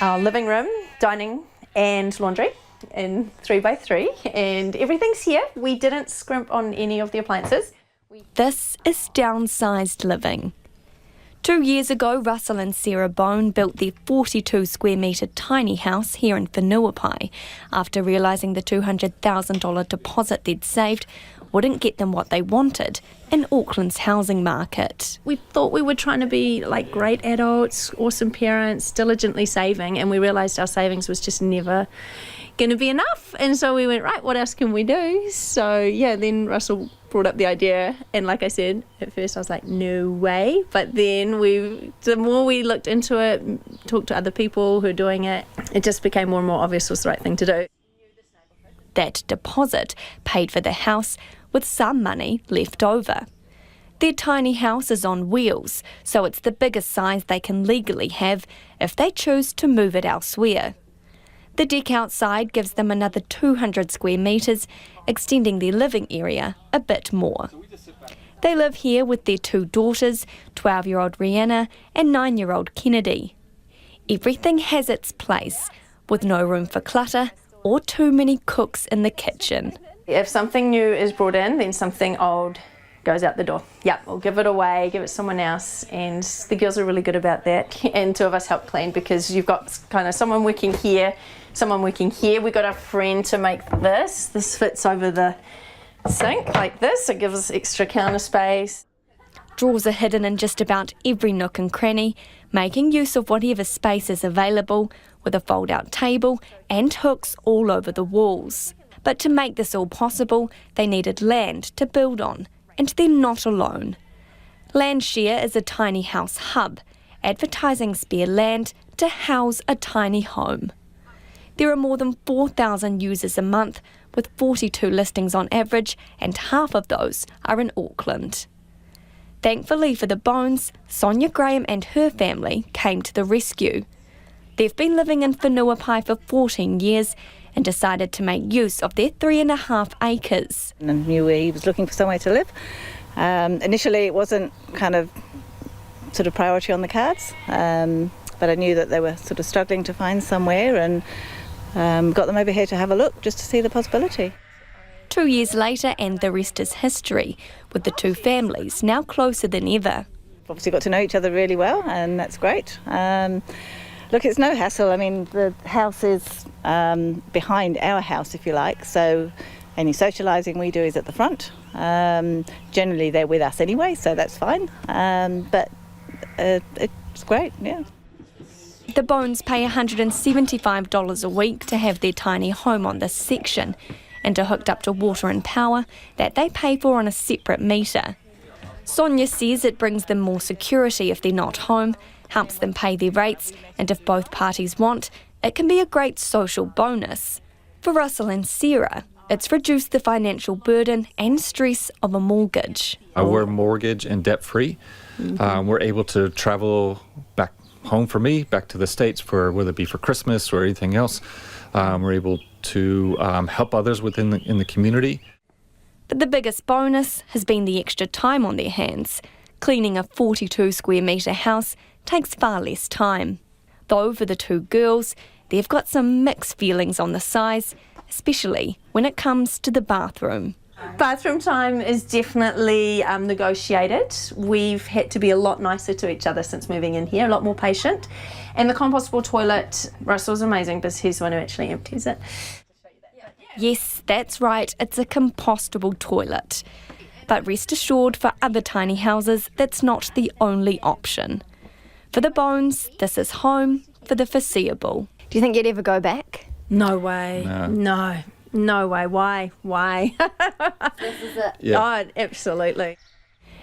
our living room, dining and laundry in 3x3, and everything's here. We didn't scrimp on any of the appliances. This is downsized living. 2 years ago, Russell and Sarah Bone built their 42 square metre tiny house here in Whenuapai after realising the $200,000 deposit they'd saved wouldn't get them what they wanted in Auckland's housing market. We thought we were trying to be like great adults, awesome parents, diligently saving, and we realised our savings was just never going to be enough. And so we went, right, what else can we do? So yeah, then Russell brought up the idea, and like I said, at first I was like, no way. But then the more we looked into it, talked to other people who are doing it, it just became more and more obvious it was the right thing to do. That deposit paid for the house with some money left over. Their tiny house is on wheels, so it's the biggest size they can legally have if they choose to move it elsewhere. The deck outside gives them another 200 square metres, extending their living area a bit more. They live here with their two daughters, 12-year-old Rihanna and 9-year-old Kennedy. Everything has its place, with no room for clutter or too many cooks in the kitchen. If something new is brought in, then something old goes out the door. Yep, we'll give it away, give it to someone else, and the girls are really good about that. And two of us help clean because you've got kind of someone working here, someone working here. We got a friend to make this. This fits over the sink like this. It gives us extra counter space. Drawers are hidden in just about every nook and cranny, making use of whatever space is available, with a fold-out table and hooks all over the walls. But to make this all possible, they needed land to build on, and they're not alone. Landshare is a tiny house hub, advertising spare land to house a tiny home. There are more than 4,000 users a month, with 42 listings on average, and half of those are in Auckland. Thankfully for the Bones, Sonia Graham and her family came to the rescue. They've been living in Whenuapai for 14 years and decided to make use of their 3.5 acres. And knew he was looking for somewhere to live. Initially it wasn't sort of priority on the cards, but I knew that they were sort of struggling to find somewhere, and got them over here to have a look just to see the possibility. 2 years later, and the rest is history, with the two families now closer than ever. Obviously got to know each other really well, and that's great. Look, it's no hassle. I mean, the house is behind our house, if you like, so any socialising we do is at the front. Generally they're with us anyway, so that's fine, but it's great, yeah. The Bones pay $175 a week to have their tiny home on this section, and are hooked up to water and power that they pay for on a separate meter. Sonia says it brings them more security if they're not home, helps them pay their rates, and if both parties want, it can be a great social bonus. For Russell and Sarah, it's reduced the financial burden and stress of a mortgage. We're mortgage and debt-free. We're able to travel back home for me, back to the States, for whether it be for Christmas or anything else. We're able to help others in the community. But the biggest bonus has been the extra time on their hands. Cleaning a 42 square metre house takes far less time. Though for the two girls, they've got some mixed feelings on the size, especially when it comes to the bathroom. Bathroom time is definitely negotiated. We've had to be a lot nicer to each other since moving in here, a lot more patient. And the compostable toilet, Russell's amazing because he's the one who actually empties it. Yes, that's right, it's a compostable toilet. But rest assured, for other tiny houses, that's not the only option. For the Bones, this is home for the foreseeable. Do you think you'd ever go back? No way. No way. Why? This is it. Yeah. Oh, absolutely.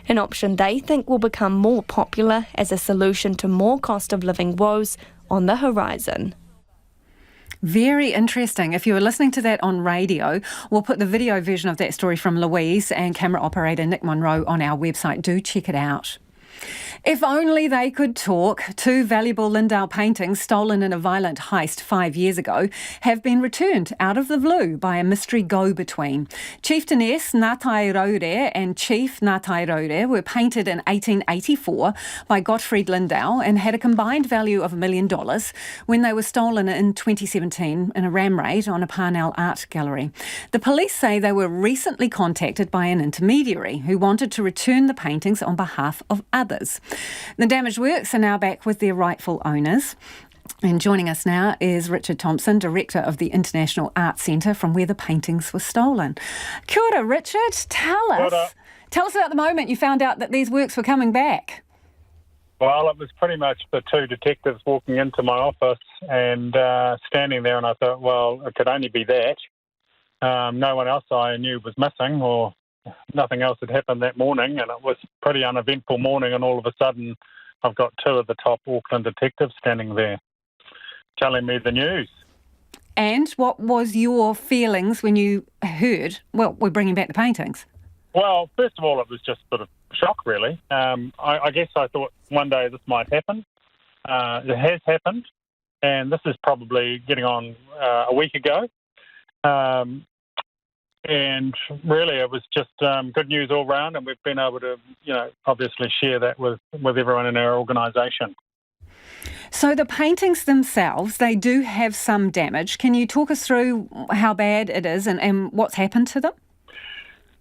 An option they think will become more popular as a solution to more cost of living woes on the horizon. Very interesting. If you were listening to that on radio, we'll put the video version of that story from Louise and camera operator Nick Monroe on our website. Do check it out. If only they could talk. Two valuable Lindauer paintings stolen in a violent heist 5 years ago have been returned out of the blue by a mystery go-between. Chieftainess Ngātai Raure and Chief Ngātai Raure were painted in 1884 by Gottfried Lindauer and had a combined value of $1 million when they were stolen in 2017 in a ram raid on a Parnell art gallery. The police say they were recently contacted by an intermediary who wanted to return the paintings on behalf of others. The damaged works are now back with their rightful owners. And joining us now is Richard Thompson, Director of the International Art Centre, from where the paintings were stolen. Kia ora, Richard. Tell us about the moment you found out that these works were coming back. Well, it was pretty much the two detectives walking into my office and standing there, and I thought, well, it could only be that. No one else I knew was missing, or nothing else had happened that morning, and it was a pretty uneventful morning, and all of a sudden I've got two of the top Auckland detectives standing there telling me the news. And what was your feelings when you heard, well, we're bringing back the paintings? Well, first of all, it was just sort of shock, really. I guess I thought one day this might happen. It has happened, and this is probably getting on a week ago. And really, it was just good news all round, and we've been able to, obviously share that with everyone in our organisation. So the paintings themselves, they do have some damage. Can you talk us through how bad it is and what's happened to them?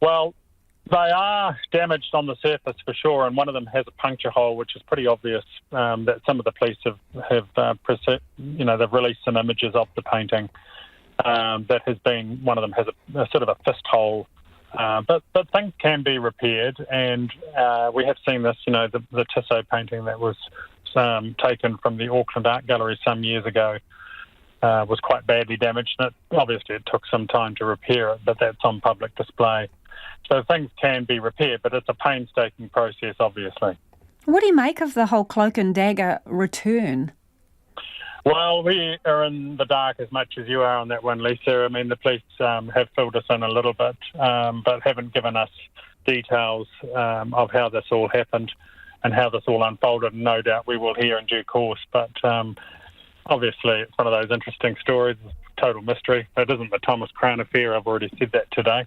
Well, they are damaged on the surface for sure, and one of them has a puncture hole, which is pretty obvious. That some of the police they've released some images of the painting. That has been, one of them has a sort of a fist hole, but things can be repaired, and we have seen this, the Tissot painting that was taken from the Auckland Art Gallery some years ago was quite badly damaged, and obviously it took some time to repair it, but that's on public display. So things can be repaired, but it's a painstaking process, obviously. What do you make of the whole cloak and dagger return? Well, we are in the dark as much as you are on that one, Lisa. I mean, the police have filled us in a little bit, but haven't given us details of how this all happened and how this all unfolded. And no doubt we will hear in due course. But obviously, it's one of those interesting stories, total mystery. It isn't the Thomas Crown affair. I've already said that today.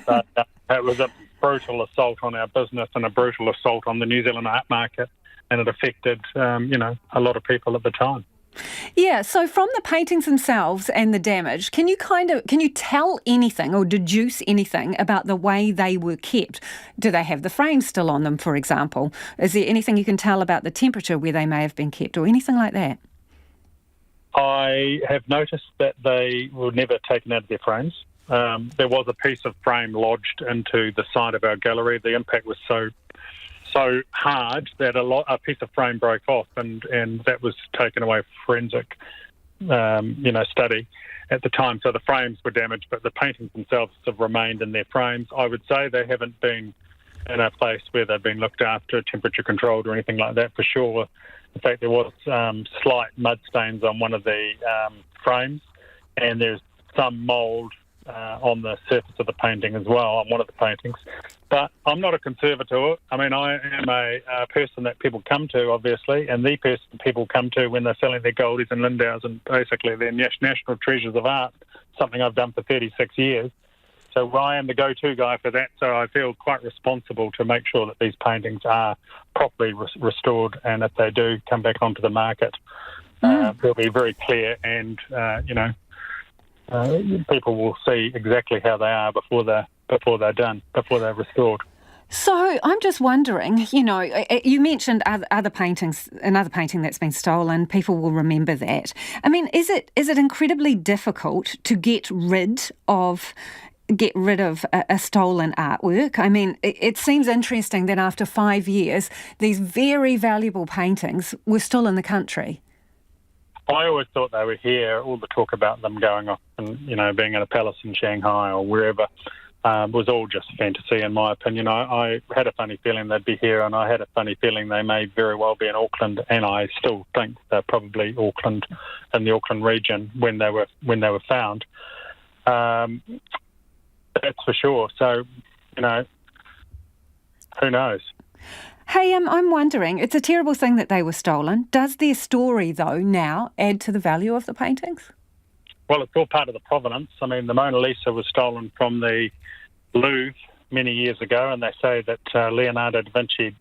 But it was a brutal assault on our business and a brutal assault on the New Zealand art market, and it affected, a lot of people at the time. Yeah, so from the paintings themselves and the damage, can you tell anything or deduce anything about the way they were kept? Do they have the frames still on them, for example? Is there anything you can tell about the temperature where they may have been kept or anything like that? I have noticed that they were never taken out of their frames. There was a piece of frame lodged into the side of our gallery. The impact was so hard that a piece of frame broke off, and that was taken away for forensic, study at the time. So the frames were damaged, but the paintings themselves have remained in their frames. I would say they haven't been in a place where they've been looked after, temperature controlled or anything like that for sure. In fact, there was slight mud stains on one of the frames, and there's some mould on the surface of the painting as well, on one of the paintings. But I'm not a conservator. I mean, I am a person that people come to, obviously, and the person people come to when they're selling their goldies and Lindauers and basically their national treasures of art, something I've done for 36 years. So I am the go-to guy for that, so I feel quite responsible to make sure that these paintings are properly restored, and if they do come back onto the market, they'll be very clear and, people will see exactly how they are before they're done, before they're restored. So I'm just wondering, you mentioned other paintings, another painting that's been stolen. People will remember that. I mean, is it incredibly difficult to get rid of a stolen artwork? I mean, it seems interesting that after 5 years, these very valuable paintings were still in the country. I always thought they were here. All the talk about them going off and, being in a palace in Shanghai or wherever was all just fantasy, in my opinion. I had a funny feeling they'd be here, and I had a funny feeling they may very well be in Auckland, and I still think they're probably Auckland, in the Auckland region when they were found. That's for sure. So, who knows? Hey, I'm wondering, it's a terrible thing that they were stolen. Does their story, though, now add to the value of the paintings? Well, it's all part of the provenance. I mean, the Mona Lisa was stolen from the Louvre many years ago, and they say that Leonardo da Vinci,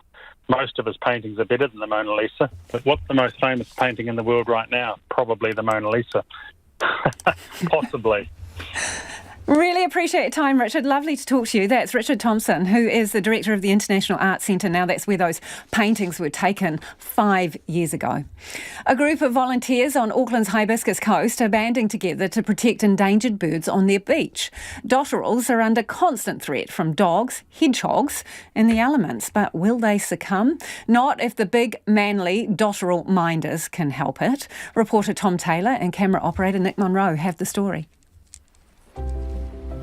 most of his paintings are better than the Mona Lisa. But what's the most famous painting in the world right now? Probably the Mona Lisa. Possibly. Really appreciate your time, Richard. Lovely to talk to you. That's Richard Thompson, who is the director of the International Arts Centre. Now, that's where those paintings were taken 5 years ago. A group of volunteers on Auckland's Hibiscus Coast are banding together to protect endangered birds on their beach. Dotterels are under constant threat from dogs, hedgehogs and the elements. But will they succumb? Not if the big, manly dotterel minders can help it. Reporter Tom Taylor and camera operator Nick Monroe have the story.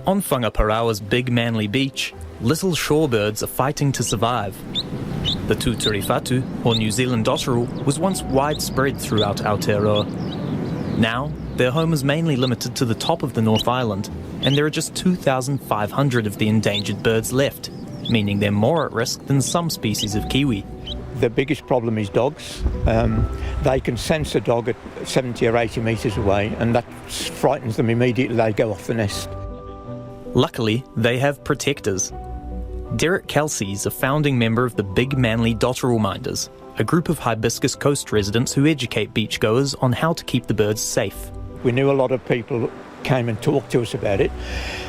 On Whangaparaoa's big manly beach, little shorebirds are fighting to survive. The tuturifatu, or New Zealand dotterel, was once widespread throughout Aotearoa. Now, their home is mainly limited to the top of the North Island, and there are just 2,500 of the endangered birds left, meaning they're more at risk than some species of kiwi. The biggest problem is dogs. They can sense a dog at 70 or 80 metres away, and that frightens them immediately. They go off the nest. Luckily, they have protectors. Derek Kelsey is a founding member of the Big Manly Dotterel Minders, a group of Hibiscus Coast residents who educate beachgoers on how to keep the birds safe. We knew a lot of people came and talked to us about it,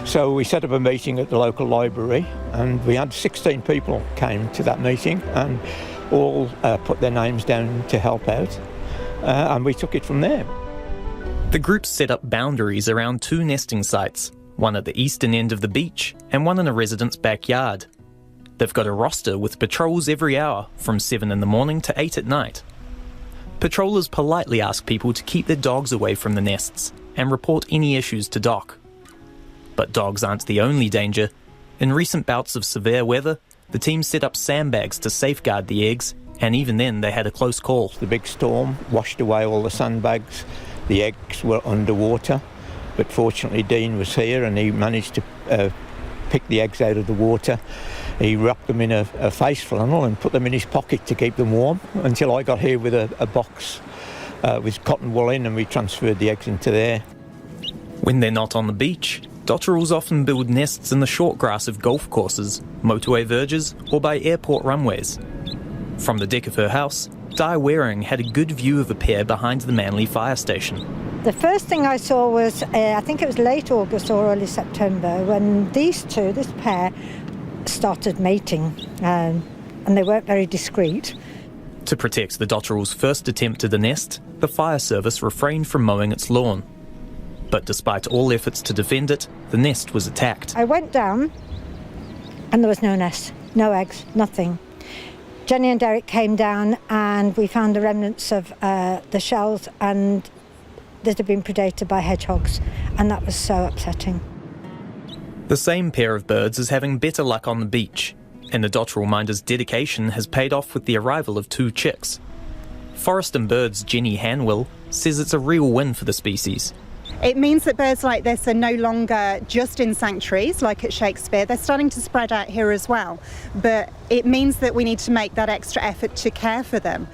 so we set up a meeting at the local library, and we had 16 people came to that meeting and all put their names down to help out, and we took it from there. The group set up boundaries around 2 nesting sites, one at the eastern end of the beach and one in a resident's backyard. They've got a roster with patrols every hour from 7 in the morning to 8 at night. Patrollers politely ask people to keep their dogs away from the nests and report any issues to DOC. But dogs aren't the only danger. In recent bouts of severe weather, the team set up sandbags to safeguard the eggs, and even then they had a close call. The big storm washed away all the sandbags. The eggs were underwater, but fortunately Dean was here and he managed to pick the eggs out of the water. He wrapped them in a face flannel and put them in his pocket to keep them warm until I got here with a box with cotton wool in, and we transferred the eggs into there. When they're not on the beach, dotterels often build nests in the short grass of golf courses, motorway verges, or by airport runways. From the deck of her house, Di Waring had a good view of a pair behind the Manly fire station. The first thing I saw was, I think it was late August or early September, when this pair, started mating, and they weren't very discreet. To protect the dotterel's first attempt at the nest, the fire service refrained from mowing its lawn. But despite all efforts to defend it, the nest was attacked. I went down and there was no nest, no eggs, nothing. Jenny and Derek came down and we found the remnants of the shells, and that had been predated by hedgehogs, and that was so upsetting. The same pair of birds is having better luck on the beach, and the dotterel minder's dedication has paid off with the arrival of 2 chicks. Forest and Birds' Jenny Hanwell says it's a real win for the species. It means that birds like this are no longer just in sanctuaries like at Shakespeare. They're starting to spread out here as well, but it means that we need to make that extra effort to care for them.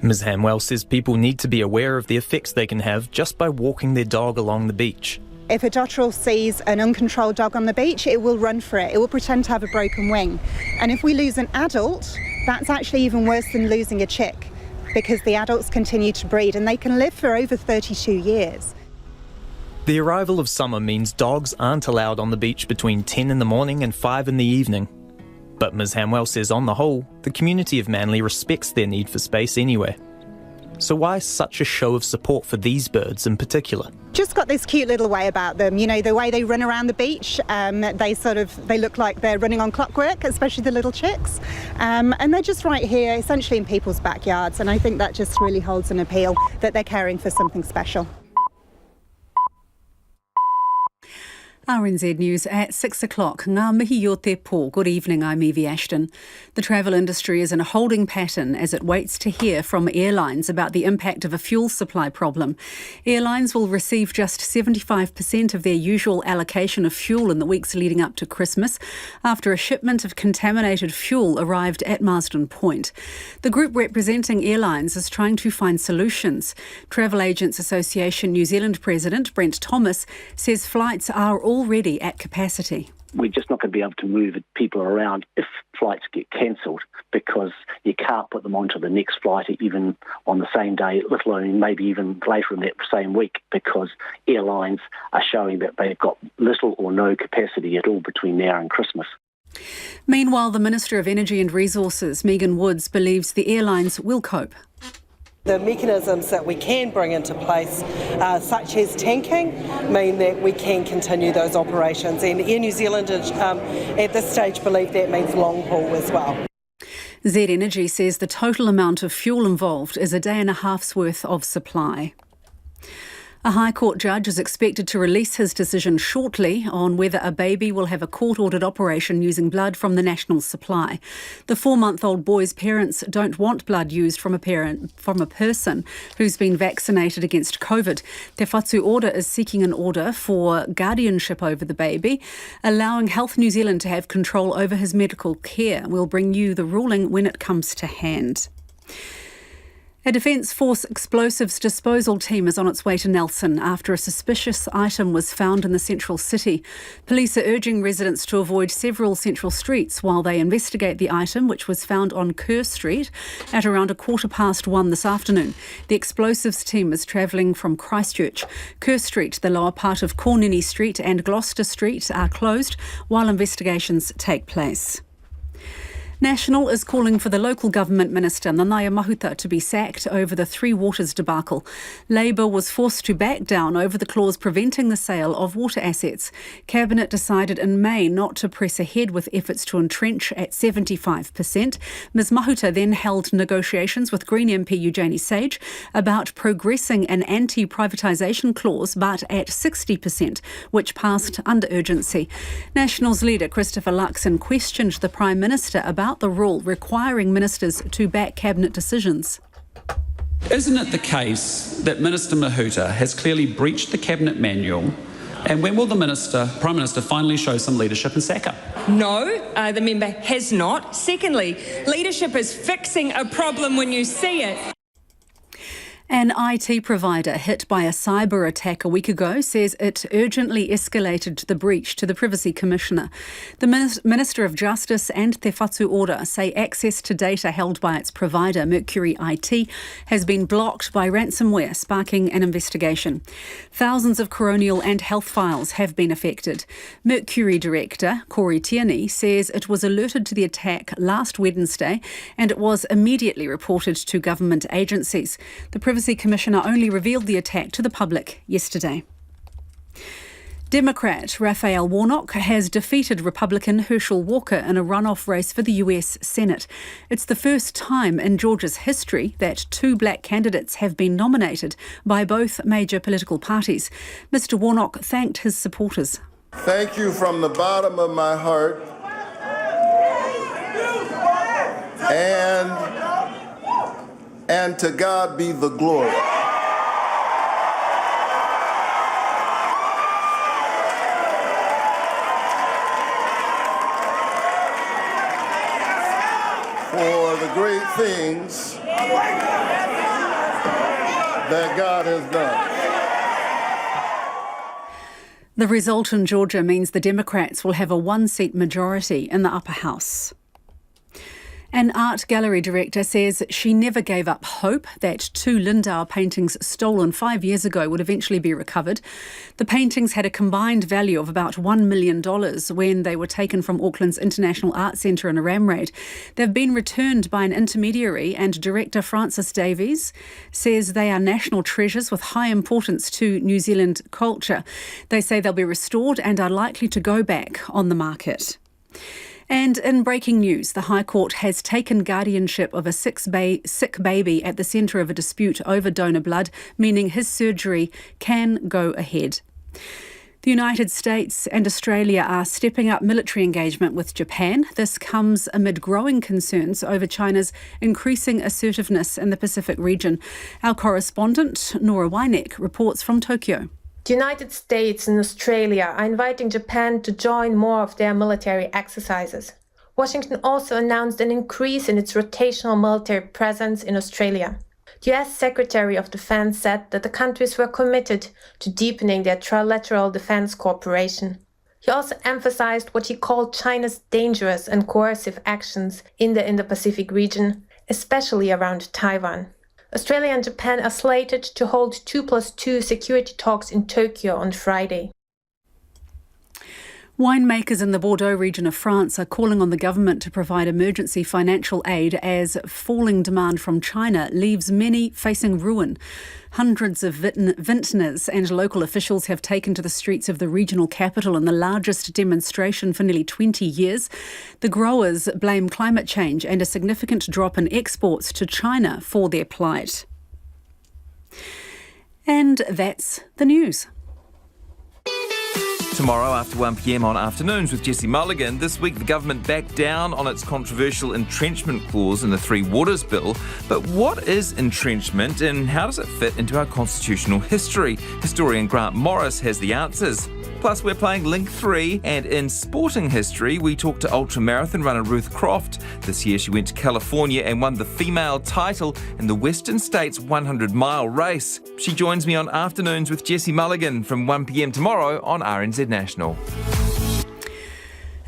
Ms. Hanwell says people need to be aware of the effects they can have just by walking their dog along the beach. If a dotterel sees an uncontrolled dog on the beach, it will run for it. It will pretend to have a broken wing. And if we lose an adult, that's actually even worse than losing a chick, because the adults continue to breed and they can live for over 32 years. The arrival of summer means dogs aren't allowed on the beach between 10 in the morning and 5 in the evening. But Ms. Hanwell says on the whole, the community of Manly respects their need for space anyway. So why such a show of support for these birds in particular? Just got this cute little way about them, you know, the way they run around the beach. They look like they're running on clockwork, especially the little chicks. And they're just right here, essentially in people's backyards. And I think that just really holds an appeal that they're caring for something special. RNZ News at 6 o'clock. Ngā mihi o te pō. Good evening, I'm Evie Ashton. The travel industry is in a holding pattern as it waits to hear from airlines about the impact of a fuel supply problem. Airlines will receive just 75% of their usual allocation of fuel in the weeks leading up to Christmas after a shipment of contaminated fuel arrived at Marsden Point. The group representing airlines is trying to find solutions. Travel Agents Association New Zealand President Brent Thomas says flights are already at capacity. We're just not going to be able to move people around if flights get cancelled, because you can't put them onto the next flight even on the same day, let alone maybe even later in that same week, because airlines are showing that they've got little or no capacity at all between now and Christmas. Meanwhile, the Minister of Energy and Resources, Megan Woods, believes the airlines will cope. The mechanisms that we can bring into place, such as tanking, mean that we can continue those operations. And Air New Zealand at this stage believe that means long haul as well. Z Energy says the total amount of fuel involved is a day and a half's worth of supply. A High Court judge is expected to release his decision shortly on whether a baby will have a court-ordered operation using blood from the national supply. The 4-month-old boy's parents don't want blood used from a person who's been vaccinated against COVID. Te Whatu Order is seeking an order for guardianship over the baby, allowing Health New Zealand to have control over his medical care. We'll bring you the ruling when it comes to hand. A Defence Force explosives disposal team is on its way to Nelson after a suspicious item was found in the central city. Police are urging residents to avoid several central streets while they investigate the item, which was found on Kerr Street at around 1:15 this afternoon. The explosives team is travelling from Christchurch. Kerr Street, the lower part of Cornini Street and Gloucester Street are closed while investigations take place. National is calling for the local government minister, Nanaia Mahuta, to be sacked over the Three Waters debacle. Labour was forced to back down over the clause preventing the sale of water assets. Cabinet decided in May not to press ahead with efforts to entrench at 75%. Ms Mahuta then held negotiations with Green MP Eugenie Sage about progressing an anti-privatisation clause, but at 60%, which passed under urgency. National's leader Christopher Luxon questioned the Prime Minister about the rule requiring ministers to back cabinet decisions. Isn't it the case that Minister Mahuta has clearly breached the cabinet manual? And when will the Prime Minister finally show some leadership and sack her? No, the member has not. Secondly, leadership is fixing a problem when you see it. An IT provider hit by a cyber attack a week ago says it urgently escalated the breach to the Privacy Commissioner. The Minister of Justice and Te Whatu Ora say access to data held by its provider, Mercury IT, has been blocked by ransomware, sparking an investigation. Thousands of coronial and health files have been affected. Mercury Director Corey Tierney says it was alerted to the attack last Wednesday and it was immediately reported to government agencies. The Privacy Commissioner only revealed the attack to the public yesterday. Democrat Raphael Warnock has defeated Republican Herschel Walker in a runoff race for the US Senate. It's the first time in Georgia's history that two black candidates have been nominated by both major political parties. Mr. Warnock thanked his supporters. Thank you from the bottom of my heart. And to God be the glory. For the great things that God has done. The result in Georgia means the Democrats will have a one-seat majority in the upper house. An art gallery director says she never gave up hope that two Lindauer paintings stolen 5 years ago would eventually be recovered. The paintings had a combined value of about $1 million when they were taken from Auckland's International Art Centre in a ram raid. They've been returned by an intermediary, and director Francis Davies says they are national treasures with high importance to New Zealand culture. They say they'll be restored and are likely to go back on the market. And in breaking news, the High Court has taken guardianship of a sick baby at the centre of a dispute over donor blood, meaning his surgery can go ahead. The United States and Australia are stepping up military engagement with Japan. This comes amid growing concerns over China's increasing assertiveness in the Pacific region. Our correspondent, Nora Weineck, reports from Tokyo. The United States and Australia are inviting Japan to join more of their military exercises. Washington also announced an increase in its rotational military presence in Australia. The US Secretary of Defense said that the countries were committed to deepening their trilateral defense cooperation. He also emphasized what he called China's dangerous and coercive actions in the Indo-Pacific region, especially around Taiwan. Australia and Japan are slated to hold 2+2 security talks in Tokyo on Friday. Winemakers in the Bordeaux region of France are calling on the government to provide emergency financial aid as falling demand from China leaves many facing ruin. Hundreds of vintners and local officials have taken to the streets of the regional capital in the largest demonstration for nearly 20 years. The growers blame climate change and a significant drop in exports to China for their plight. And that's the news. Tomorrow after 1pm on Afternoons with Jesse Mulligan. This week the government backed down on its controversial entrenchment clause in the Three Waters Bill. But what is entrenchment and how does it fit into our constitutional history? Historian Grant Morris has the answers. Plus we're playing Link 3, and in sporting history we talked to ultramarathon runner Ruth Croft. This year she went to California and won the female title in the Western States 100-mile race. She joins me on Afternoons with Jesse Mulligan from 1pm tomorrow on RNZ National.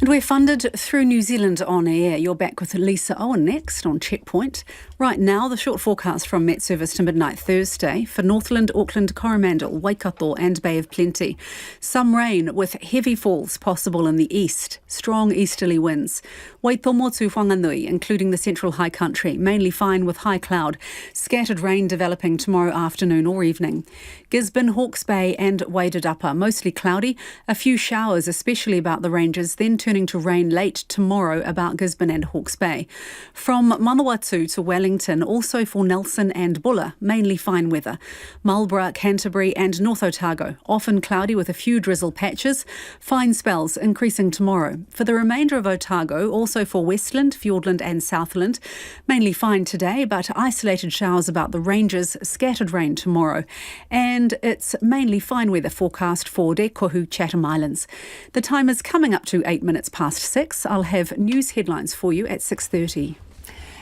And we're funded through New Zealand On Air. You're back with Lisa Owen next on Checkpoint. Right now, the short forecast from Met Service to midnight Thursday for Northland, Auckland, Coromandel, Waikato and Bay of Plenty. Some rain with heavy falls possible in the east. Strong easterly winds. Waitomo to Whanganui, including the central high country, mainly fine with high cloud. Scattered rain developing tomorrow afternoon or evening. Gisborne, Hawke's Bay and Wairarapa, mostly cloudy. A few showers, especially about the ranges, then turning to rain late tomorrow about Gisborne and Hawke's Bay. From Manawatu to Wellington, also for Nelson and Bulla, mainly fine weather. Marlborough, Canterbury and North Otago, often cloudy with a few drizzle patches. Fine spells increasing tomorrow. For the remainder of Otago, also for Westland, Fiordland and Southland, mainly fine today, but isolated showers about the ranges, scattered rain tomorrow. And it's mainly fine weather forecast for Te Kohu, Chatham Islands. The time is coming up to 8 minutes past 6. I'll have news headlines for you at 6:30.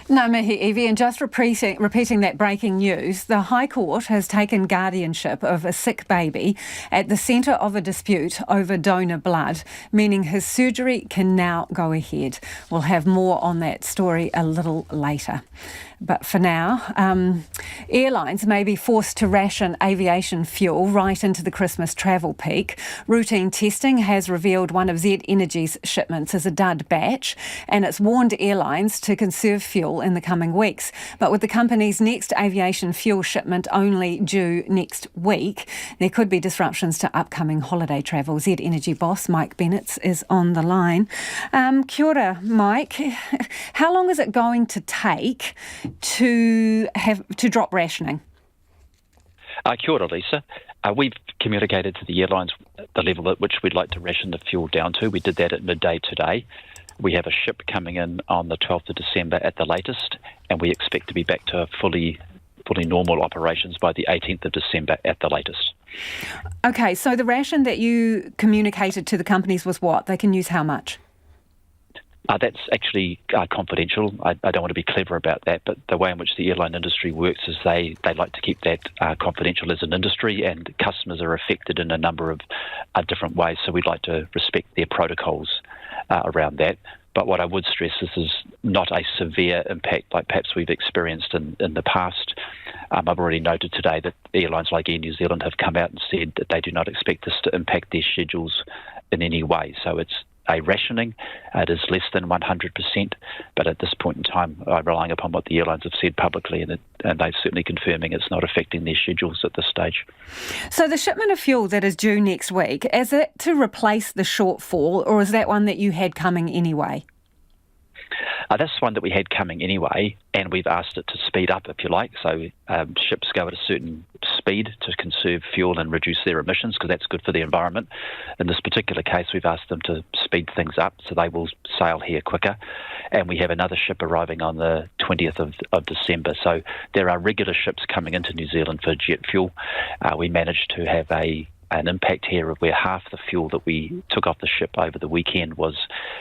Ngā mihi, Evie, and just repeating that breaking news, the High Court has taken guardianship of a sick baby at the centre of a dispute over donor blood, meaning his surgery can now go ahead. We'll have more on that story a little later. But for now, airlines may be forced to ration aviation fuel right into the Christmas travel peak. Routine testing has revealed one of Z Energy's shipments is a dud batch, and it's warned airlines to conserve fuel in the coming weeks. But with the company's next aviation fuel shipment only due next week, there could be disruptions to upcoming holiday travel. Z Energy boss Mike Bennett is on the line. Kia ora, Mike. How long is it going to take to drop rationing? Kia ora, Lisa. We've communicated to the airlines the level at which we'd like to ration the fuel down to. We did that at midday today. We have a ship coming in on the 12th of December at the latest, and we expect to be back to fully normal operations by the 18th of December at the latest. Okay, so the ration that you communicated to the companies was what? They can use how much? That's actually confidential. I don't want to be clever about that, but the way in which the airline industry works is they like to keep that confidential as an industry, and customers are affected in a number of different ways, so we'd like to respect their protocols around that. But what I would stress, this is not a severe impact like perhaps we've experienced in the past. I've already noted today that airlines like Air New Zealand have come out and said that they do not expect this to impact their schedules in any way. So it's a rationing. It is less than 100%, but at this point in time, I'm relying upon what the airlines have said publicly, and they're certainly confirming it's not affecting their schedules at this stage. So the shipment of fuel that is due next week, is it to replace the shortfall, or is that one that you had coming anyway? That's one that we had coming anyway, and we've asked it to speed up, if you like. So ships go at a certain speed to conserve fuel and reduce their emissions, because that's good for the environment. In this particular case, we've asked them to speed things up, so they will sail here quicker. And we have another ship arriving on the 20th of December. So there are regular ships coming into New Zealand for jet fuel. We managed to have an impact here of where half the fuel that we took off the ship over the weekend was,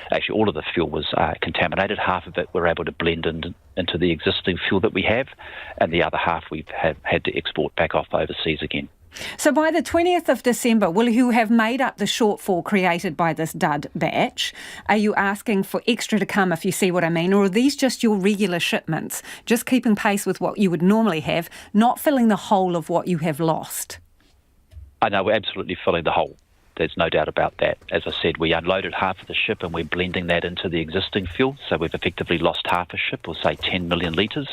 actually all of the fuel was contaminated. Half of it we're able to blend into the existing fuel that we have, and the other half we've had to export back off overseas again. So by the 20th of December, will you have made up the shortfall created by this dud batch? Are you asking for extra to come, if you see what I mean? Or are these just your regular shipments, just keeping pace with what you would normally have, not filling the whole of what you have lost? I know we're absolutely filling the hole. There's no doubt about that. As I said, we unloaded half of the ship and we're blending that into the existing fuel. So we've effectively lost half a ship, or say 10 million litres.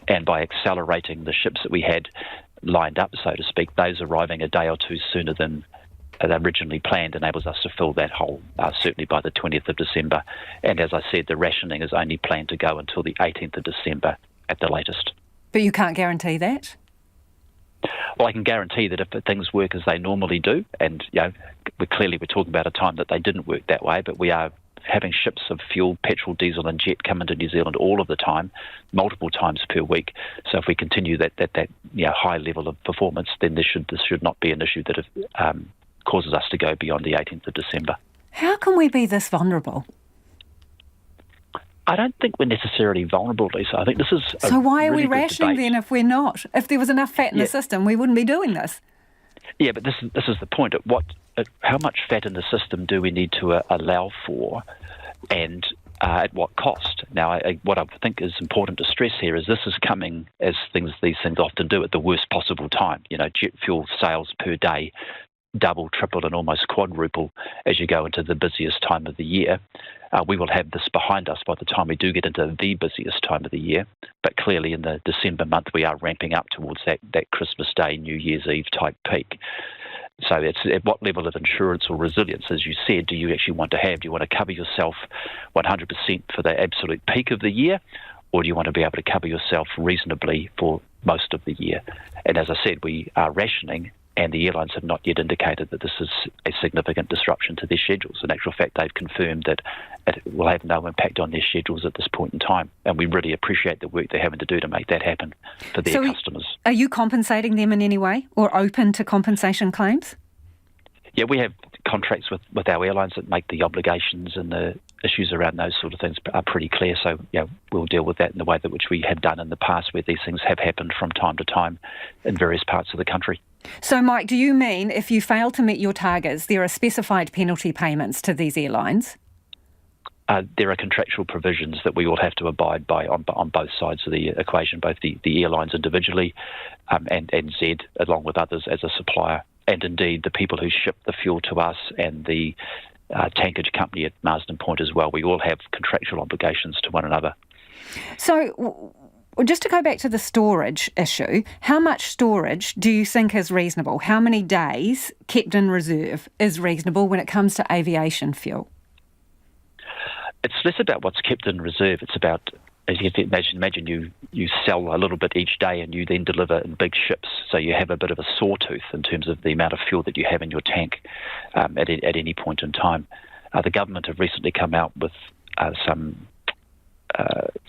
And by accelerating the ships that we had lined up, so to speak, those arriving a day or two sooner than originally planned enables us to fill that hole, certainly by the 20th of December. And as I said, the rationing is only planned to go until the 18th of December at the latest. But you can't guarantee that? Well, I can guarantee that if things work as they normally do, and we're talking about a time that they didn't work that way, but we are having ships of fuel, petrol, diesel and jet come into New Zealand all of the time, multiple times per week. So if we continue that high level of performance, then this should not be an issue that causes us to go beyond the 18th of December. How can we be this vulnerable? I don't think we're necessarily vulnerable, Lisa. I think this is So why are really we rationing then if we're not? If there was enough fat in the system, we wouldn't be doing this. Yeah, but this is the point. How much fat in the system do we need to allow for, and at what cost? Now, what I think is important to stress here is this is coming, as these things often do, at the worst possible time. Jet fuel sales per day double, triple, and almost quadruple as you go into the busiest time of the year. We will have this behind us by the time we do get into the busiest time of the year. But clearly in the December month, we are ramping up towards that Christmas Day, New Year's Eve type peak. So it's at what level of insurance or resilience, as you said, do you actually want to have? Do you want to cover yourself 100% for the absolute peak of the year, or do you want to be able to cover yourself reasonably for most of the year? And as I said, we are rationing, and the airlines have not yet indicated that this is a significant disruption to their schedules. In actual fact, they've confirmed that it will have no impact on their schedules at this point in time. And we really appreciate the work they're having to do to make that happen for their customers. Are you compensating them in any way or open to compensation claims? Yeah, we have contracts with our airlines that make the obligations and the issues around those sort of things are pretty clear. So, we'll deal with that in the way that which we have done in the past, where these things have happened from time to time in various parts of the country. So, Mike, do you mean if you fail to meet your targets, there are specified penalty payments to these airlines? There are contractual provisions that we all have to abide by on both sides of the equation, both the airlines individually and Z, along with others as a supplier, and indeed the people who ship the fuel to us and the tankage company at Marsden Point as well. We all have contractual obligations to one another. So, just to go back to the storage issue, how much storage do you think is reasonable? How many days kept in reserve is reasonable when it comes to aviation fuel? It's less about what's kept in reserve. It's about, as you can imagine you sell a little bit each day and you then deliver in big ships. So you have a bit of a sawtooth in terms of the amount of fuel that you have in your tank at any point in time. The government have recently come out with some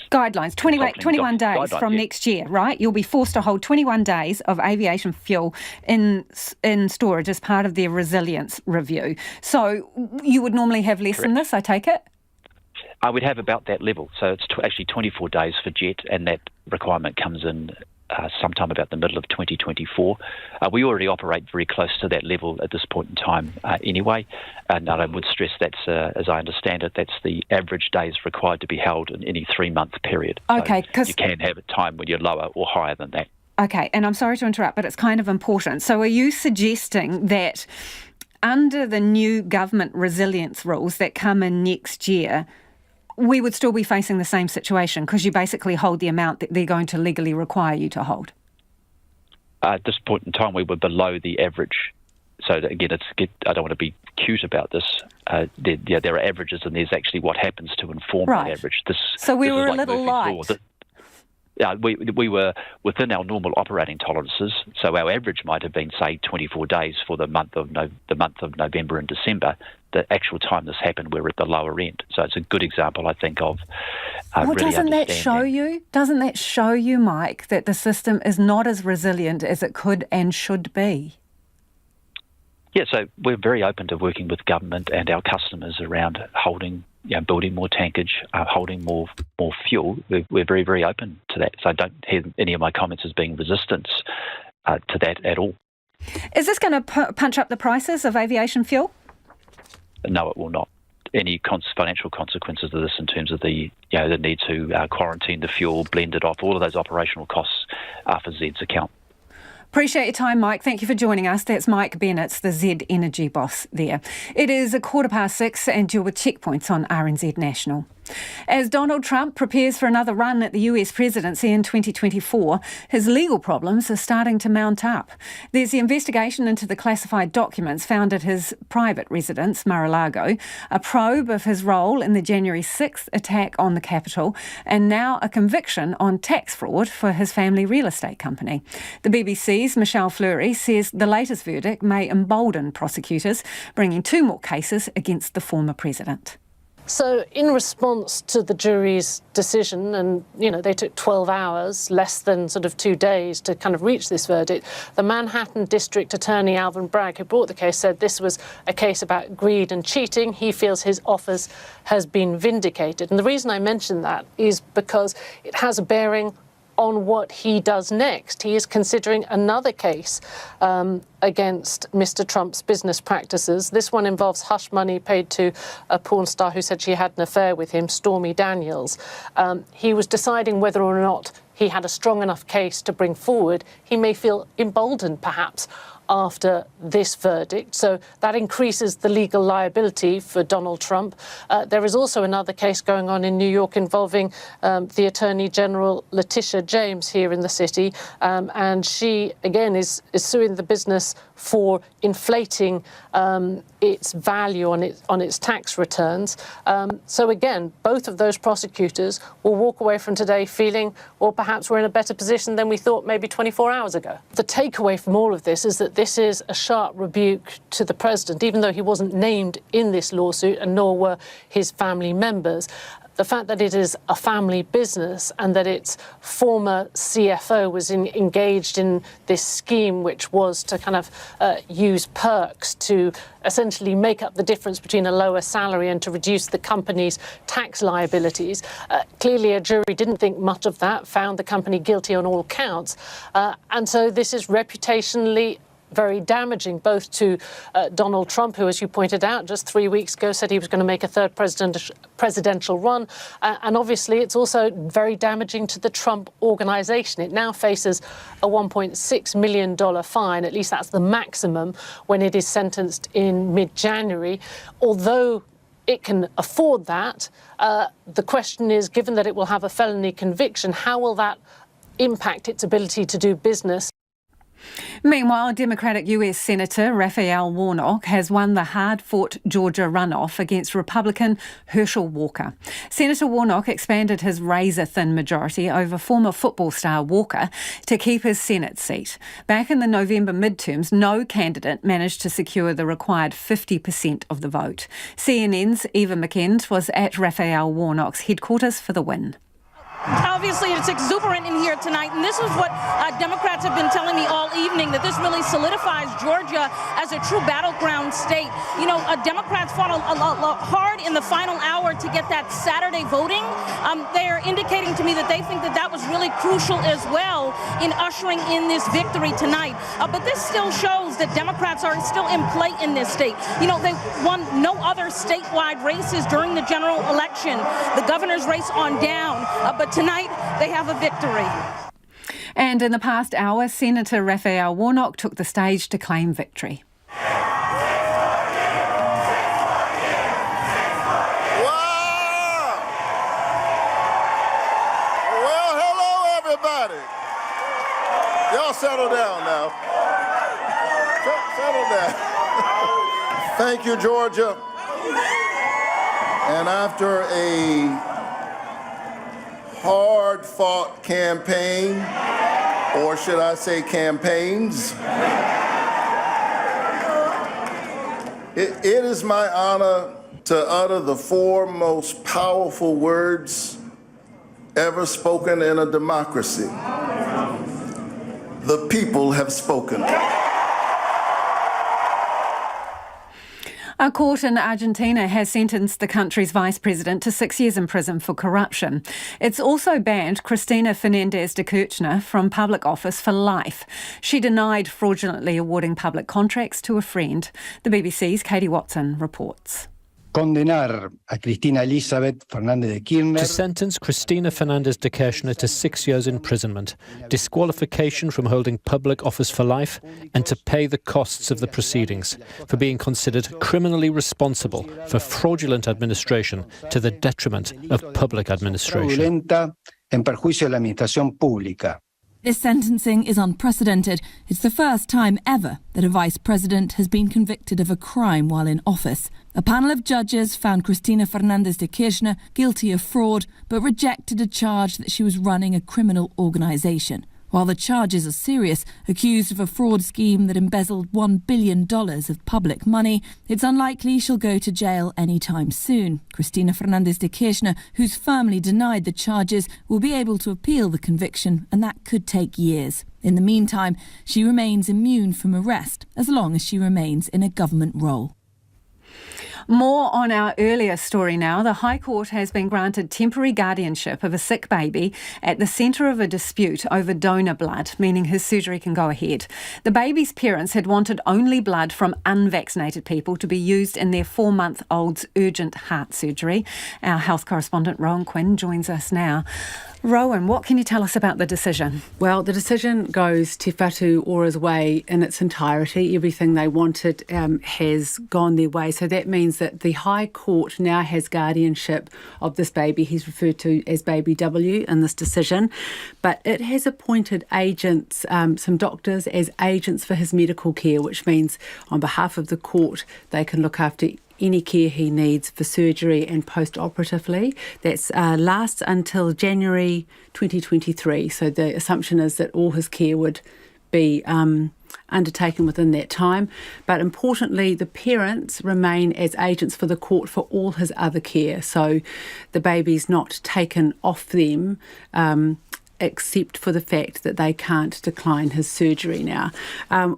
guidelines, 21 days from next year, right? You'll be forced to hold 21 days of aviation fuel in storage as part of their resilience review. So you would normally have less than this, I take it? I would have about that level. So it's actually 24 days for jet, and that requirement comes in sometime about the middle of 2024. We already operate very close to that level at this point in time anyway. And I would stress that's, as I understand it, that's the average days required to be held in any 3-month period. Okay, so you can have a time when you're lower or higher than that. Okay, and I'm sorry to interrupt, but it's kind of important. So are you suggesting that under the new government resilience rules that come in next year, we would still be facing the same situation because you basically hold the amount that they're going to legally require you to hold? At this point in time, we were below the average. So again, I don't want to be cute about this. There are averages, and there's actually what happens to inform that average. So we were a little light. We were within our normal operating tolerances, so our average might have been, say, 24 days for the month of November and December. The actual time this happened, we're at the lower end. So it's a good example, I think, of really doesn't that show you, Mike, that the system is not as resilient as it could and should be? Yeah, so we're very open to working with government and our customers around building more tankage, holding more fuel. We're very, very open to that. So I don't hear any of my comments as being resistance to that at all. Is this going to punch up the prices of aviation fuel? No, it will not. Any financial consequences of this in terms of the need to quarantine the fuel, blend it off, all of those operational costs are for Z's account. Appreciate your time, Mike. Thank you for joining us. That's Mike Bennett, the Z Energy boss there. It is 6:15 and you're with Checkpoints on RNZ National. As Donald Trump prepares for another run at the US presidency in 2024, his legal problems are starting to mount up. There's the investigation into the classified documents found at his private residence, Mar-a-Lago, a probe of his role in the January 6th attack on the Capitol, and now a conviction on tax fraud for his family real estate company. The BBC's Michelle Fleury says the latest verdict may embolden prosecutors, bringing 2 more cases against the former president. So in response to the jury's decision, and, they took 12 hours, less than sort of 2 days to kind of reach this verdict, the Manhattan District Attorney Alvin Bragg, who brought the case, said this was a case about greed and cheating. He feels his office has been vindicated. And the reason I mention that is because it has a bearing on what he does next. He is considering another case against Mr. Trump's business practices. This one involves hush money paid to a porn star who said she had an affair with him, Stormy Daniels. He was deciding whether or not he had a strong enough case to bring forward. He may feel emboldened, perhaps, after this verdict. So that increases the legal liability for Donald Trump. There is also another case going on in New York involving the Attorney General Letitia James here in the city. And she, again, is suing the business for inflating its value on its tax returns. So again, both of those prosecutors will walk away from today feeling, well, perhaps we're in a better position than we thought maybe 24 hours ago. The takeaway from all of this is that this is a sharp rebuke to the president, even though he wasn't named in this lawsuit and nor were his family members. The fact that it is a family business and that its former CFO was engaged in this scheme, which was to kind of use perks to essentially make up the difference between a lower salary and to reduce the company's tax liabilities. Clearly, a jury didn't think much of that, found the company guilty on all counts. And so this is reputationally very damaging, both to Donald Trump, who, as you pointed out, just 3 weeks ago said he was going to make a third presidential run. And obviously, it's also very damaging to the Trump organization. It now faces a $1.6 million fine. At least that's the maximum when it is sentenced in mid-January. Although it can afford that, the question is, given that it will have a felony conviction, how will that impact its ability to do business? Meanwhile, Democratic US Senator Raphael Warnock has won the hard-fought Georgia runoff against Republican Herschel Walker. Senator Warnock expanded his razor-thin majority over former football star Walker to keep his Senate seat. Back in the November midterms, no candidate managed to secure the required 50% of the vote. CNN's Eva McKend was at Raphael Warnock's headquarters for the win. Obviously, it's exuberant in here tonight, and this is what Democrats have been telling me all evening, that this really solidifies Georgia as a true battleground state. You know, Democrats fought hard in the final hour to get that Saturday voting. They are indicating to me that they think that that was really crucial as well in ushering in this victory tonight. But this still shows that Democrats are still in play in this state. You know, they won no other statewide races during the general election, the governor's race on down, but tonight they have a victory. And in the past hour, Senator Raphael Warnock took the stage to claim victory. Well, hello, everybody. Y'all settle down now. Settle down. Thank you, Georgia. And after a hard-fought campaign, or should I say campaigns, it is my honor to utter the four most powerful words ever spoken in a democracy. The people have spoken. A court in Argentina has sentenced the country's vice president to 6 years in prison for corruption. It's also banned Cristina Fernández de Kirchner from public office for life. She denied fraudulently awarding public contracts to a friend. The BBC's Katie Watson reports. Condenar a Cristina Elizabeth Fernández de Kirchner. To sentence Cristina Fernández de Kirchner to 6 years imprisonment, disqualification from holding public office for life, and to pay the costs of the proceedings for being considered criminally responsible for fraudulent administration to the detriment of public administration. En perjuicio de la administración pública. This sentencing is unprecedented. It's the first time ever that a vice president has been convicted of a crime while in office. A panel of judges found Cristina Fernández de Kirchner guilty of fraud, but rejected a charge that she was running a criminal organisation. While the charges are serious, accused of a fraud scheme that embezzled $1 billion of public money, it's unlikely she'll go to jail anytime soon. Cristina Fernández de Kirchner, who's firmly denied the charges, will be able to appeal the conviction, and that could take years. In the meantime, she remains immune from arrest as long as she remains in a government role. More on our earlier story now. The High Court has been granted temporary guardianship of a sick baby at the centre of a dispute over donor blood, meaning his surgery can go ahead. The baby's parents had wanted only blood from unvaccinated people to be used in their 4-month-old's urgent heart surgery. Our health correspondent Rowan Quinn joins us now. Rowan, what can you tell us about the decision? Well, the decision goes Te Whatu Ora's way in its entirety. Everything they wanted has gone their way. So that means that the High Court now has guardianship of this baby. He's referred to as Baby W in this decision. But it has appointed agents, some doctors, as agents for his medical care, which means on behalf of the court, they can look after any care he needs for surgery and post-operatively. That's lasts until January 2023. So the assumption is that all his care would be undertaken within that time. But importantly, the parents remain as agents for the court for all his other care. So the baby's not taken off them, except for the fact that they can't decline his surgery now.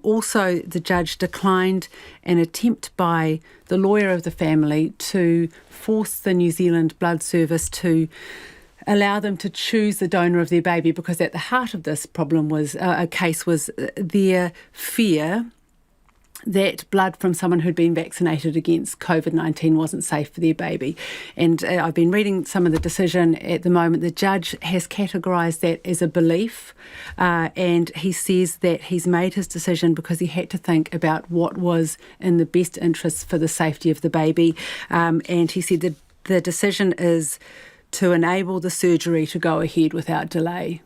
Also, the judge declined an attempt by the lawyer of the family to force the New Zealand Blood Service to allow them to choose the donor of their baby, because at the heart of this problem was their fear that blood from someone who'd been vaccinated against COVID-19 wasn't safe for their baby. And I've been reading some of the decision at the moment. The judge has categorised that as a belief, and he says that he's made his decision because he had to think about what was in the best interests for the safety of the baby. And he said that the decision is to enable the surgery to go ahead without delay.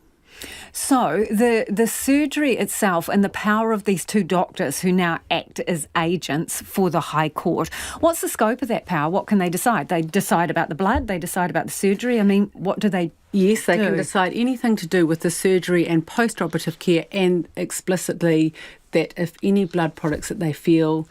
So the surgery itself and the power of these two doctors who now act as agents for the High Court, what's the scope of that power? What can they decide? They decide about the blood, they decide about the surgery. I mean, what do they Yes, they do? can decide anything to do with the surgery and post-operative care, and explicitly that if any blood products that they feel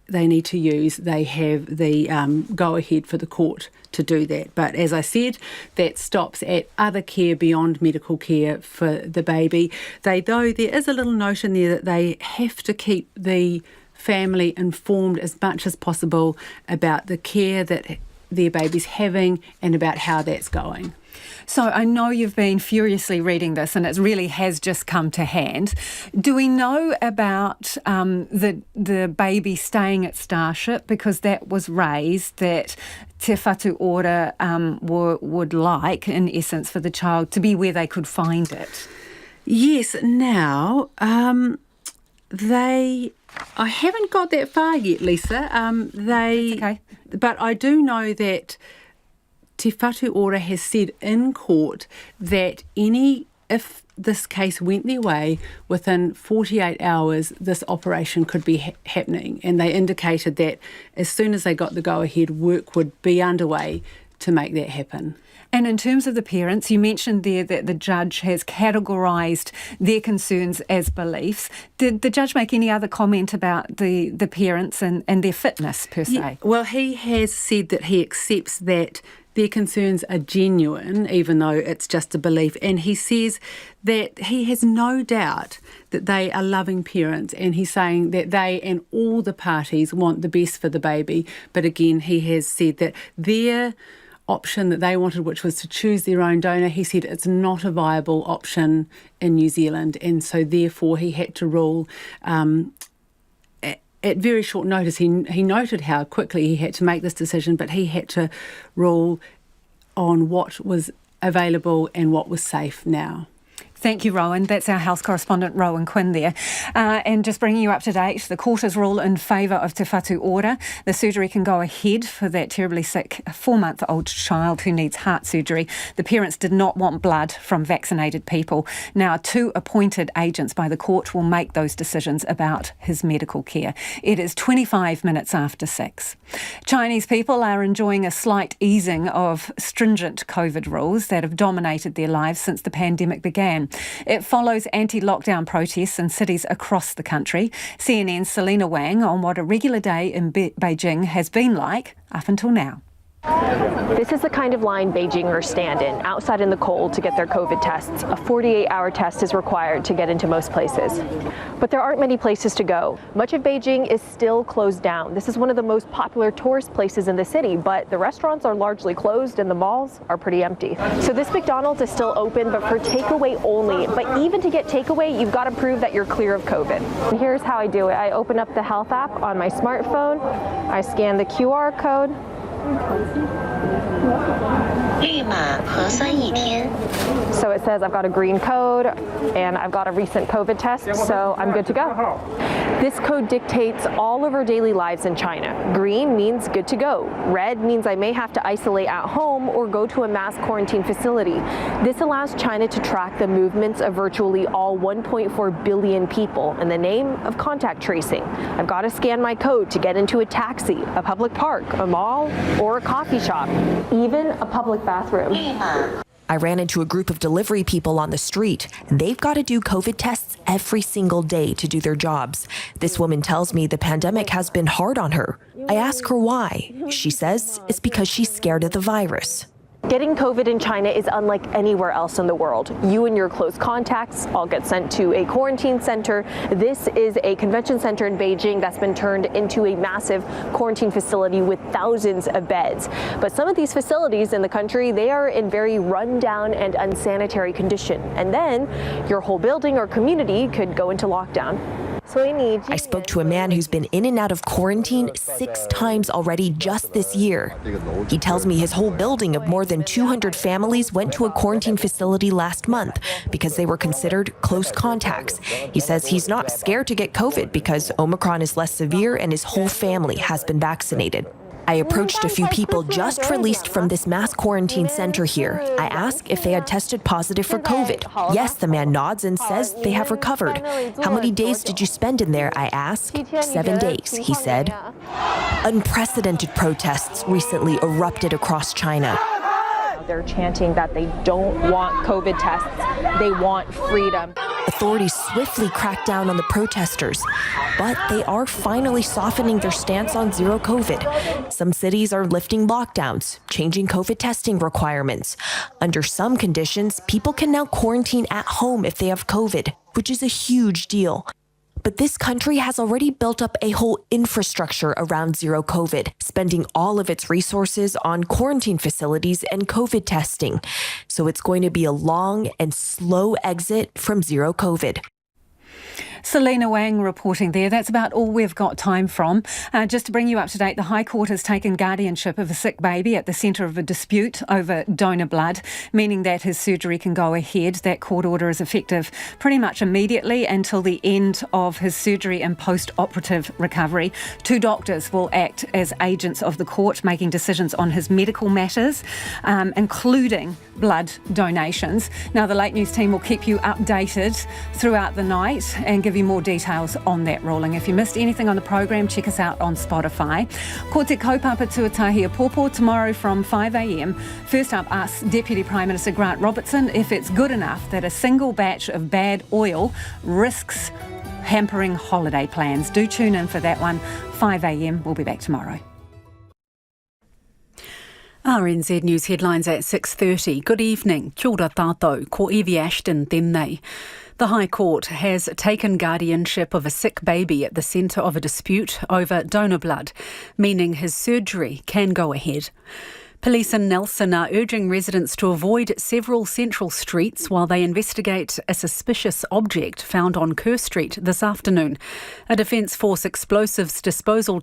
they need to use, they have the go-ahead for the court to do that. But as I said, that stops at other care beyond medical care for the baby. Though there is a little notion there that they have to keep the family informed as much as possible about the care that their baby's having and about how that's going. So I know you've been furiously reading this and it really has just come to hand. Do we know about the baby staying at Starship? Because that was raised that Te Whatu Ora would like, in essence, for the child to be where they could find it. Yes, now, I haven't got that far yet, Lisa. That's okay. But I do know that Te Whatu Ora has said in court that if this case went their way, within 48 hours, this operation could be happening. And they indicated that as soon as they got the go-ahead, work would be underway to make that happen. And in terms of the parents, you mentioned there that the judge has categorised their concerns as beliefs. Did the judge make any other comment about the parents and their fitness, per se? Yeah, well, he has said that he accepts that their concerns are genuine, even though it's just a belief. And he says that he has no doubt that they are loving parents, and he's saying that they and all the parties want the best for the baby. But again, he has said that their option that they wanted, which was to choose their own donor, he said it's not a viable option in New Zealand. And so therefore he had to rule at very short notice. He noted how quickly he had to make this decision, but he had to rule on what was available and what was safe now. Thank you, Rowan. That's our health correspondent, Rowan Quinn there. And just bringing you up to date, the court has ruled in favour of Te Whatu Ora. The surgery can go ahead for that terribly sick 4-month-old child who needs heart surgery. The parents did not want blood from vaccinated people. Now, 2 appointed agents by the court will make those decisions about his medical care. It is 25 minutes after 6. Chinese people are enjoying a slight easing of stringent COVID rules that have dominated their lives since the pandemic began. It follows anti-lockdown protests in cities across the country. CNN's Selena Wang on what a regular day in Beijing has been like up until now. This is the kind of line Beijingers stand in, outside in the cold to get their COVID tests. A 48-hour test is required to get into most places. But there aren't many places to go. Much of Beijing is still closed down. This is one of the most popular tourist places in the city, but the restaurants are largely closed and the malls are pretty empty. So this McDonald's is still open, but for takeaway only. But even to get takeaway, you've got to prove that you're clear of COVID. And here's how I do it. I open up the health app on my smartphone. I scan the QR code. So it says I've got a green code and I've got a recent COVID test, so I'm good to go. This code dictates all of our daily lives in China. Green means good to go. Red means I may have to isolate at home or go to a mass quarantine facility. This allows China to track the movements of virtually all 1.4 billion people in the name of contact tracing. I've got to scan my code to get into a taxi, a public park, a mall, or a coffee shop, even a public bathroom. I ran into a group of delivery people on the street. They've got to do COVID tests every single day to do their jobs. This woman tells me the pandemic has been hard on her. I ask her why. She says it's because she's scared of the virus. Getting COVID in China is unlike anywhere else in the world. You and your close contacts all get sent to a quarantine center. This is a convention center in Beijing that's been turned into a massive quarantine facility with thousands of beds. But some of these facilities in the country, they are in very rundown and unsanitary condition. And then your whole building or community could go into lockdown. I spoke to a man who's been in and out of quarantine 6 times already just this year. He tells me his whole building of more than 200 families went to a quarantine facility last month because they were considered close contacts. He says he's not scared to get COVID because Omicron is less severe and his whole family has been vaccinated. I approached a few people just released from this mass quarantine center here. I asked if they had tested positive for COVID. Yes, the man nods and says they have recovered. How many days did you spend in there? I asked. 7 days, he said. Unprecedented protests recently erupted across China. They're chanting that they don't want COVID tests. They want freedom. Authorities swiftly cracked down on the protesters, but they are finally softening their stance on zero COVID. Some cities are lifting lockdowns, changing COVID testing requirements. Under some conditions, people can now quarantine at home if they have COVID, which is a huge deal. But this country has already built up a whole infrastructure around zero COVID, spending all of its resources on quarantine facilities and COVID testing. So it's going to be a long and slow exit from zero COVID. Selena Wang reporting there. That's about all we've got time from. Just to bring you up to date, the High Court has taken guardianship of a sick baby at the centre of a dispute over donor blood, meaning that his surgery can go ahead. That court order is effective pretty much immediately until the end of his surgery and post-operative recovery. 2 doctors will act as agents of the court, making decisions on his medical matters, including blood donations. Now, the Late News team will keep you updated throughout the night and give you more details on that ruling. If you missed anything on the program, check us out on Spotify. Ko te kaupapa tuatahi a pōpō tomorrow from 5 a.m. First up, us, Deputy Prime Minister Grant Robertson, if it's good enough that a single batch of bad oil risks hampering holiday plans. Do tune in for that one, 5 a.m. We'll be back tomorrow. RNZ News headlines at 6:30. Good evening. Kia ora tātou, ko Evie Ashton tēnei. The High Court has taken guardianship of a sick baby at the centre of a dispute over donor blood, meaning his surgery can go ahead. Police in Nelson are urging residents to avoid several central streets while they investigate a suspicious object found on Kerr Street this afternoon. A Defence Force explosives disposal